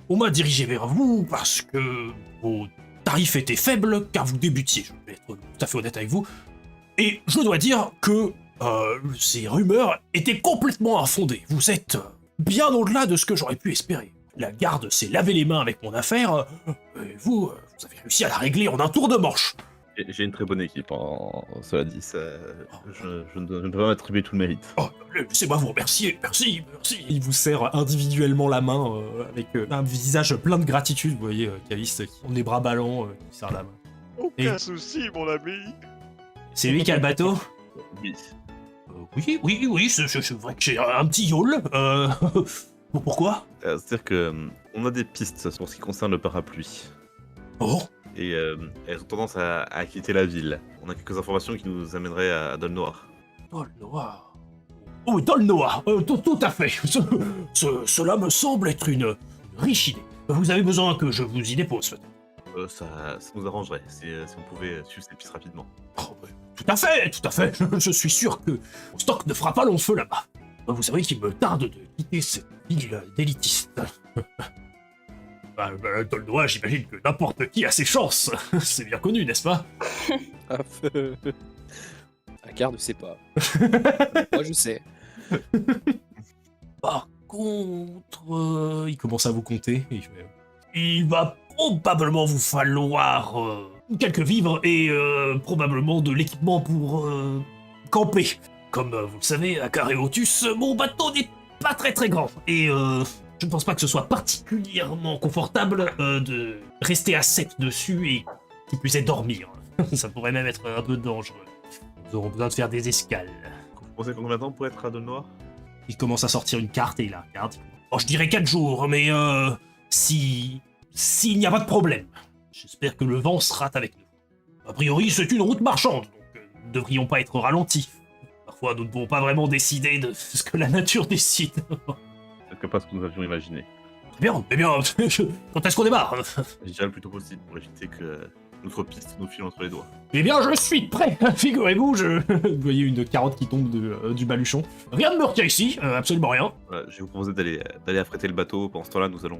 on m'a dirigé vers vous parce que vos tarifs étaient faibles, car vous débutiez, je vais être tout à fait honnête avec vous. Et je dois dire que ces rumeurs étaient complètement infondées. Vous êtes bien au-delà de ce que j'aurais pu espérer. La garde s'est lavé les mains avec mon affaire, et vous avez réussi à la régler en un tour de manche. J'ai une très bonne équipe, cela dit, je ne peux pas m'attribuer tout le mérite. Oh, laissez-moi vous remercier, merci. Il vous serre individuellement la main avec un visage plein de gratitude, vous voyez, Caliste, qui ont les bras ballants, qui serre la main. Aucun Et- souci, mon ami. C'est lui qui a le bateau? Oui. Oui, c'est vrai que j'ai un petit yawl. Pourquoi? C'est-à-dire que on a des pistes pour ce qui concerne le parapluie. Oh, Et elles ont tendance à quitter la ville. On a quelques informations qui nous amèneraient à Dolnoir. Dolnoir. Oh, oui, Dolnoir, tout à fait. Cela me semble être une riche idée. Vous avez besoin que je vous y dépose. Ça nous arrangerait si on pouvait suivre ces pistes rapidement. Oh, tout à fait. Je suis sûr que mon stock ne fera pas long feu là-bas. Vous savez qu'il me tarde de quitter cette ville d'élitiste. Dolnoir, j'imagine que n'importe qui a ses chances. C'est bien connu, n'est-ce pas? Akar ne sait pas. Moi, je sais. Par contre, il commence à vous compter. Et il va probablement vous falloir quelques vivres et probablement de l'équipement pour camper. Comme vous le savez, à Caréotus, mon bateau n'est pas très grand. Et je ne pense pas que ce soit particulièrement confortable de rester à sec dessus et qui puisse dormir. Ça pourrait même être un peu dangereux. Nous aurons besoin de faire des escales. Vous pensez combien de temps pour être à Dolnoir? Il commence à sortir une carte et il la regarde. Oh, je dirais 4 jours, mais s'il n'y a pas de problème. J'espère que le vent sera avec nous. A priori, c'est une route marchande, donc nous ne devrions pas être ralentis. Parfois, nous ne pouvons pas vraiment décider de ce que la nature décide. C'est pas ce que nous avions imaginé. Très bien, eh bien, quand est-ce qu'on démarre? Je dirais le plus tôt possible pour éviter que notre piste nous file entre les doigts. Eh bien, je suis prêt. Figurez-vous, vous voyez une carotte qui tombe du baluchon. Rien ne me retient ici, absolument rien. Voilà, je vais vous proposer d'aller affréter le bateau. Pendant ce temps-là, nous allons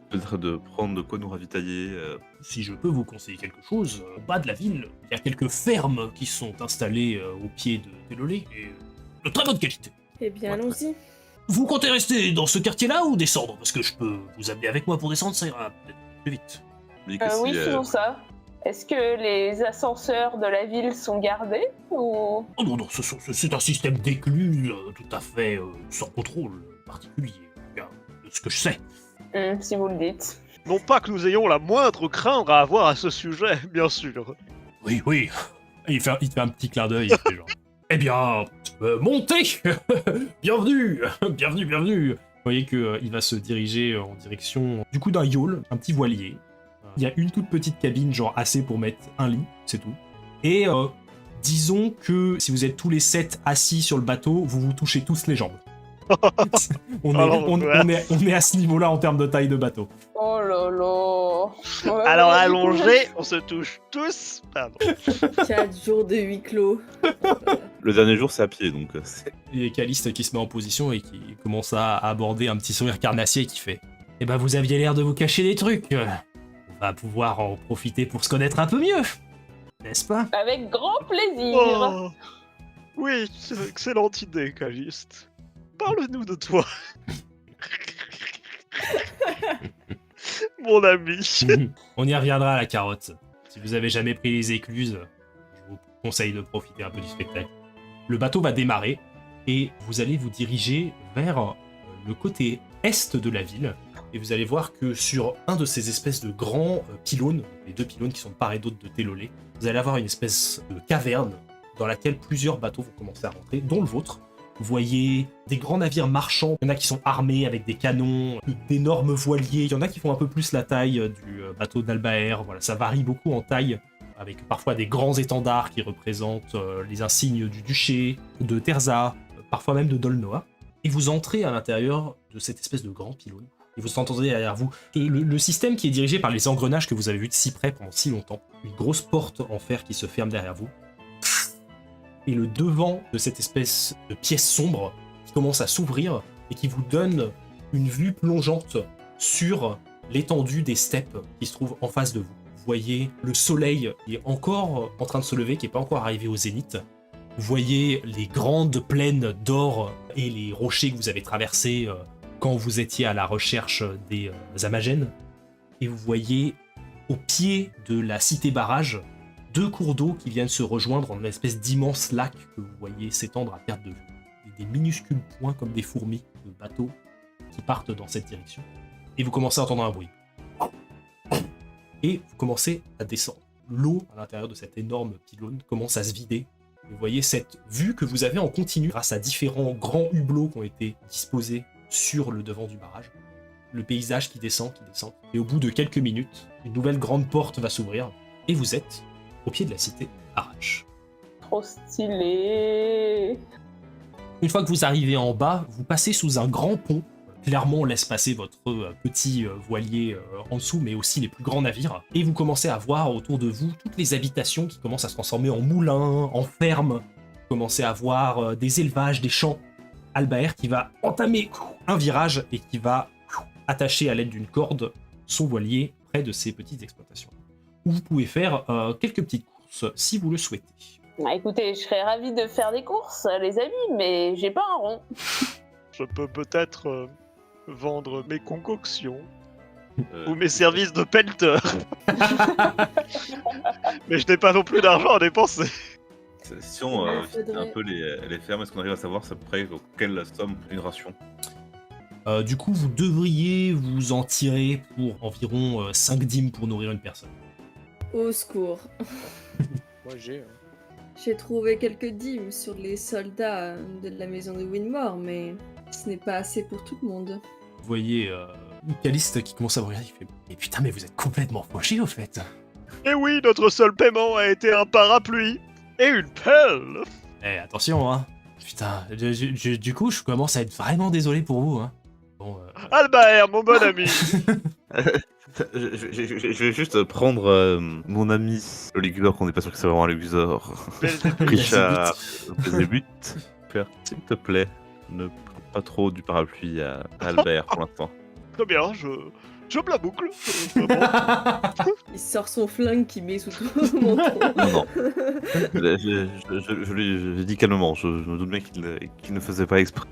peut-être de prendre de quoi nous ravitailler. Si je peux vous conseiller quelque chose, au bas de la ville, il y a quelques fermes qui sont installées au pied de Télolé, et de très bonne qualité. Eh bien, allons-y. Vous comptez rester dans ce quartier-là ou descendre? Parce que je peux vous amener avec moi pour descendre, ça ira peut-être plus vite. Je me dis que Oui, si, faisons ça. Est-ce que les ascenseurs de la ville sont gardés ou... Oh non, c'est un système d'éclus tout à fait sans contrôle particulier, bien, de ce que je sais. Si vous le dites. Non pas que nous ayons la moindre crainte à avoir à ce sujet, bien sûr. Oui. Il te fait un petit clin d'œil, il fait genre... Eh bien, montez. Bienvenue. Vous voyez qu'il va se diriger en direction du coup d'un yawl, un petit voilier. Il y a une toute petite cabine, genre assez pour mettre un lit, c'est tout. Et disons que si vous êtes tous les 7 assis sur le bateau, vous vous touchez tous les jambes. on est à ce niveau-là en termes de taille de bateau. Oh là là. Ouais, Alors ouais, du coup, allongés, on se touche tous. Pardon. 4 jours de huis clos. le dernier jour, c'est à pied, donc c'est... Il y a Caliste qui se met en position et qui commence à aborder un petit sourire carnassier qui fait « Eh ben vous aviez l'air de vous cacher des trucs. On va pouvoir en profiter pour se connaître un peu mieux. N'est-ce pas ?» Avec grand plaisir. Oh. Oui, c'est une excellente idée, Caliste. Parle-nous de toi. Mon ami. On y reviendra à la carotte. Si vous avez jamais pris les écluses, je vous conseille de profiter un peu du spectacle. Le bateau va démarrer et vous allez vous diriger vers le côté est de la ville. Et vous allez voir que sur un de ces espèces de grands pylônes, les 2 pylônes qui sont de part et d'autre de Télolé, vous allez avoir une espèce de caverne dans laquelle plusieurs bateaux vont commencer à rentrer, dont le vôtre. Vous voyez des grands navires marchands, il y en a qui sont armés avec des canons, d'énormes voiliers, il y en a qui font un peu plus la taille du bateau d'Albaer, voilà, ça varie beaucoup en taille, avec parfois des grands étendards qui représentent les insignes du duché, de Terza, parfois même de Dolnoa. Et vous entrez à l'intérieur de cette espèce de grand pylône. Et vous entendez derrière vous le système qui est dirigé par les engrenages que vous avez vus de si près pendant si longtemps. Une grosse porte en fer qui se ferme derrière vous. Et le devant de cette espèce de pièce sombre qui commence à s'ouvrir et qui vous donne une vue plongeante sur l'étendue des steppes qui se trouvent en face de vous. Vous voyez le soleil qui est encore en train de se lever, qui n'est pas encore arrivé au zénith. Vous voyez les grandes plaines d'or et les rochers que vous avez traversés quand vous étiez à la recherche des Amagènes. Et vous voyez au pied de la cité barrage 2 cours d'eau qui viennent se rejoindre en une espèce d'immense lac que vous voyez s'étendre à perte de vue. Et des minuscules points comme des fourmis de bateaux qui partent dans cette direction. Et vous commencez à entendre un bruit. Et vous commencez à descendre. L'eau à l'intérieur de cet énorme pylône commence à se vider. Vous voyez cette vue que vous avez en continu grâce à différents grands hublots qui ont été disposés sur le devant du barrage. Le paysage qui descend. Et au bout de quelques minutes, une nouvelle grande porte va s'ouvrir et vous êtes au pied de la cité Arash. Trop stylé. Une fois que vous arrivez en bas, vous passez sous un grand pont. Clairement, on laisse passer votre petit voilier en dessous, mais aussi les plus grands navires. Et vous commencez à voir autour de vous toutes les habitations qui commencent à se transformer en moulins, en fermes. Vous commencez à voir des élevages, des champs. Albaer qui va entamer un virage et qui va attacher à l'aide d'une corde son voilier près de ces petites exploitations. Où vous pouvez faire quelques petites courses si vous le souhaitez. Ah, écoutez, je serais ravie de faire des courses, les amis, mais j'ai pas un rond. Je peux peut-être vendre mes concoctions ou mes services de pelleteur. Mais je n'ai pas non plus d'argent à dépenser. Si on visite faudrait- un peu les fermes, est-ce qu'on arrive à savoir à peu près quelle somme une ration? Du coup, vous devriez vous en tirer pour environ 5 dîmes pour nourrir une personne. Au secours. Moi j'ai. J'ai trouvé quelques dîmes sur les soldats de la maison de Winmore, mais ce n'est pas assez pour tout le monde. Vous voyez Caliste qui commence à vous regarder, il fait « Mais putain, mais vous êtes complètement fauché au fait !» Et oui, notre seul paiement a été un parapluie et une pelle. Eh, attention, hein. Putain, du coup, je commence à être vraiment désolé pour vous, hein. Bon, Albaer, mon bon ami. Je vais juste prendre mon ami, le Légusor, qu'on n'est pas sûr que c'est vraiment un Légusor. Richard, Belzébuth. Père, s'il te plaît, ne prends pas trop du parapluie à Albert pour l'instant. Très bien, je me la boucle. Vraiment. Il sort son flingue qu'il met sous ton menton. Non. Je lui dis calmement, je me doute bien qu'il ne faisait pas exprès.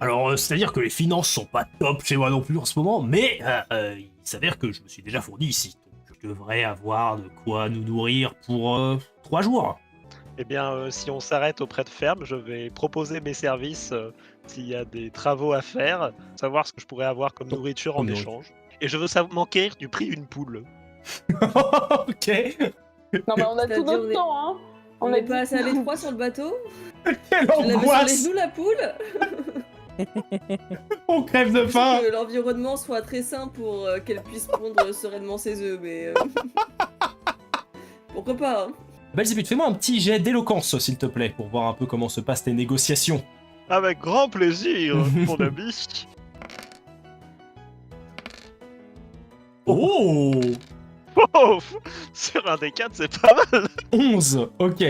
Alors, c'est-à-dire que les finances sont pas top chez moi non plus en ce moment, mais il s'avère que je me suis déjà fourni ici. Donc, je devrais avoir de quoi nous nourrir pour 3 jours. Eh bien, si on s'arrête auprès de ferme, je vais proposer mes services s'il y a des travaux à faire, savoir ce que je pourrais avoir comme nourriture en Comme échange. Et je veux m'enquérir du prix d'une poule. Ok. Non, mais on a C'est-à-dire, tout notre on est- temps, hein. On a n'est pas assez à l'étroit sur le bateau. Quelle Tu l'avais sur les angoisse. genoux la poule. On crève de faim. Que l'environnement soit très sain pour qu'elle puisse pondre sereinement ses œufs, mais pourquoi pas, hein. Belzébuth, fais-moi un petit jet d'éloquence, s'il te plaît, pour voir un peu comment se passent tes négociations. Avec grand plaisir, mon ami. Oh Oh, sur un des 4, c'est pas mal. 11, ok.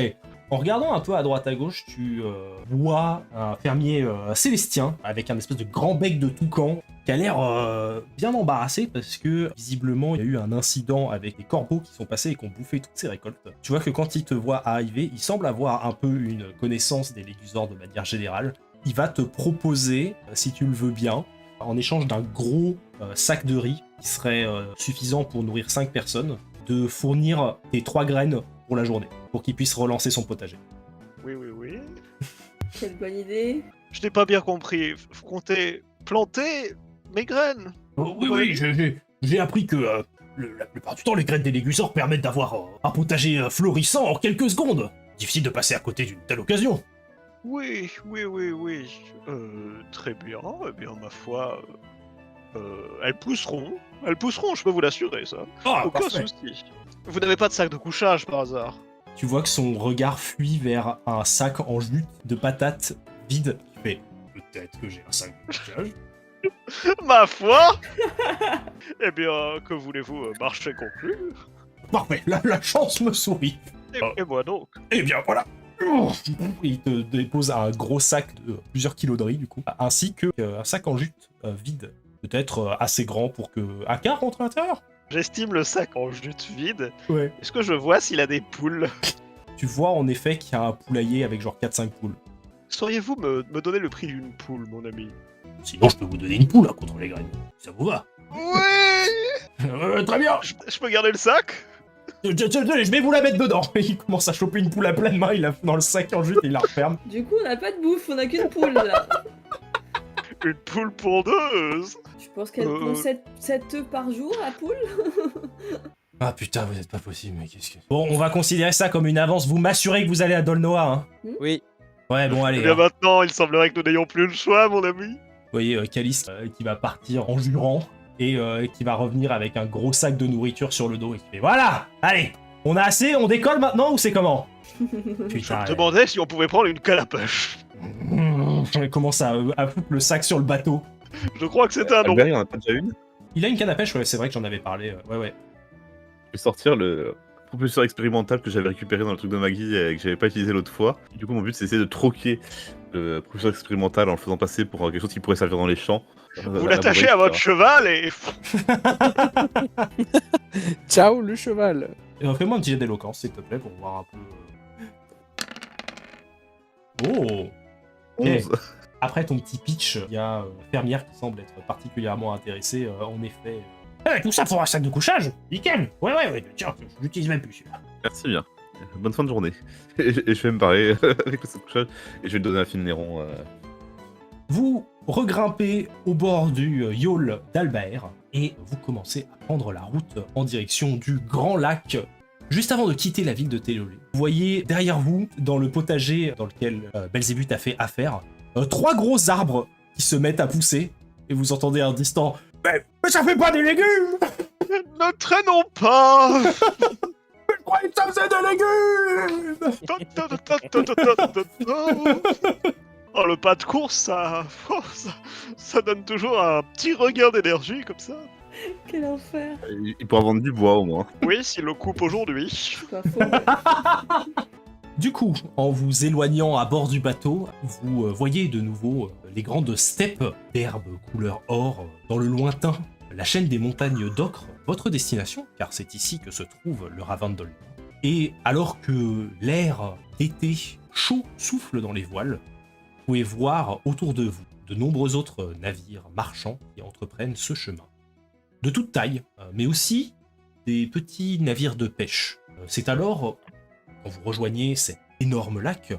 En regardant un peu à droite à gauche, tu vois un fermier célestien avec un espèce de grand bec de toucan qui a l'air bien embarrassé parce que visiblement il y a eu un incident avec des corbeaux qui sont passés et qui ont bouffé toutes ses récoltes. Tu vois que quand il te voit arriver, il semble avoir un peu une connaissance des Légusors de manière générale. Il va te proposer, si tu le veux bien, en échange d'un gros sac de riz qui serait suffisant pour nourrir 5 personnes, de fournir tes 3 graines pour la journée, pour qu'il puisse relancer son potager. Oui. Quelle bonne idée. Je n'ai pas bien compris. Faut compter planter mes graines. Oh, oui, j'ai appris que la plupart du temps, les graines des légusaures permettent d'avoir un potager florissant en quelques secondes. Difficile de passer à côté d'une telle occasion. Oui. Très bien. Eh bien, ma foi, elles pousseront. Elles pousseront, je peux vous l'assurer, ça. Ah, Aucun parfait. souci. Vous n'avez pas de sac de couchage par hasard? Tu vois que son regard fuit vers un sac en jute de patates vide. Il fait peut-être que j'ai un sac de couchage. Ma foi. Eh bien, que voulez-vous, marché conclu? Parfait, la chance me sourit. Et moi donc. Eh bien voilà. Il te dépose un gros sac de plusieurs kilos de riz du coup, ainsi que un sac en jute vide, peut-être assez grand pour que Aka rentre à l'intérieur. J'estime le sac en jute vide. Ouais. Est-ce que je vois s'il a des poules? Tu vois en effet qu'il y a un poulailler avec genre 4-5 poules. Sauriez-vous me donner le prix d'une poule, mon ami? Sinon je peux vous donner une poule contre les graines. Ça vous va? Oui. Très bien. Je peux garder le sac? Je vais vous la mettre dedans. Il commence à choper une poule à pleine main, il la fout dans le sac en jute et il la referme. Du coup, on n'a pas de bouffe, on a qu'une poule là. Une poule pondeuse. Je pense qu'elle pond 7 œufs par jour, la poule. Ah putain, vous êtes pas possible, mais qu'est-ce que... Bon, on va considérer ça comme une avance. Vous m'assurez que vous allez à Dolnoa, hein? Oui. Ouais, bon, allez. Eh bien hein. maintenant, il semblerait que nous n'ayons plus le choix, mon ami. Vous voyez Calice qui va partir en jurant et qui va revenir avec un gros sac de nourriture sur le dos et qui fait voilà, allez, on a assez, on décolle maintenant ou c'est comment? Je Putain, me demandais si on pouvait prendre une canne à pêche. elle commence à foutre le sac sur le bateau. Je crois que c'était un nom. Albert, il y en a pas déjà une? Il a une canne à pêche, ouais, c'est vrai que j'en avais parlé. Ouais. Je vais sortir le propulseur expérimental que j'avais récupéré dans le truc de Maggie et que j'avais pas utilisé l'autre fois. Du coup, mon but, c'est d'essayer de troquer le propulseur expérimental en le faisant passer pour quelque chose qui pourrait servir dans les champs. Vous l'attachez à votre cheval et... Ciao le cheval. Fais-moi un petit jet d'éloquence, s'il te plaît, pour voir un peu... Oh. 11. Après ton petit pitch, il y a fermière qui semble être particulièrement intéressée, en effet. Tout ça pour un sac de couchage? Nickel. Ouais, tiens, je l'utilise même plus celui-là. Merci bien. Bonne fin de journée. Et je vais me parler avec le couchage et je vais le donner à Finneron. Vous regrimpez au bord du yawl d'Albaer et vous commencez à prendre la route en direction du Grand Lac. Juste avant de quitter la ville de Télolé, vous voyez derrière vous, dans le potager dans lequel Belzébuth a fait affaire, 3 gros arbres qui se mettent à pousser et vous entendez un distant « Mais ça fait pas des légumes! Ne traînons pas. Je croyais que ça faisait des légumes! » Oh, le pas de course, ça donne toujours un petit regain d'énergie comme ça. Quel enfer. Il pourra vendre du bois au moins. Oui, s'il le coupe aujourd'hui. Pas faux. Du coup, en vous éloignant à bord du bateau, vous voyez de nouveau les grandes steppes d'herbes couleur or dans le lointain, la chaîne des montagnes d'Ocre, votre destination, car c'est ici que se trouve le ravin de Dolnoa. Et alors que l'air d'été chaud souffle dans les voiles, vous pouvez voir autour de vous de nombreux autres navires marchands qui entreprennent ce chemin. De toute taille, mais aussi des petits navires de pêche. C'est alors, quand vous rejoignez cet énorme lac,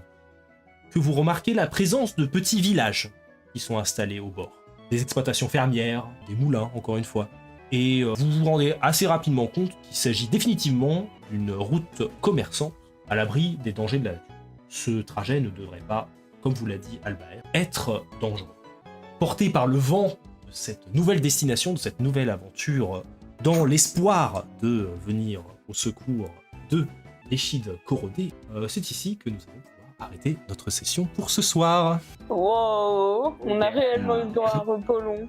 que vous remarquez la présence de petits villages qui sont installés au bord. Des exploitations fermières, des moulins, encore une fois. Et vous vous rendez assez rapidement compte qu'il s'agit définitivement d'une route commerçante à l'abri des dangers de la nature. Ce trajet ne devrait pas, comme vous l'a dit Albaer, être dangereux. Porté par le vent de cette nouvelle destination, de cette nouvelle aventure, dans l'espoir de venir au secours de l'Échide Corrodée, c'est ici que nous allons pouvoir arrêter notre session pour ce soir. Wow, on a réellement eu droit à un repos long.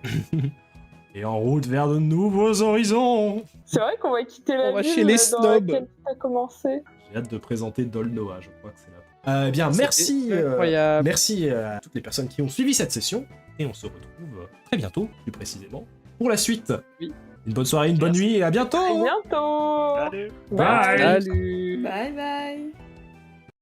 Et en route vers de nouveaux horizons. C'est vrai qu'on va quitter la On va ville chez les dans snobs. laquelle tu as commencé. J'ai hâte de présenter Dolnoa, je crois que c'est là. Bien, C'était merci, incroyable. merci à toutes les personnes qui ont suivi cette session. Et on se retrouve très bientôt, plus précisément, pour la suite. Oui. Une bonne soirée, une bonne nuit et à bientôt. À bientôt. Allez. Bye. Salut. Bye bye.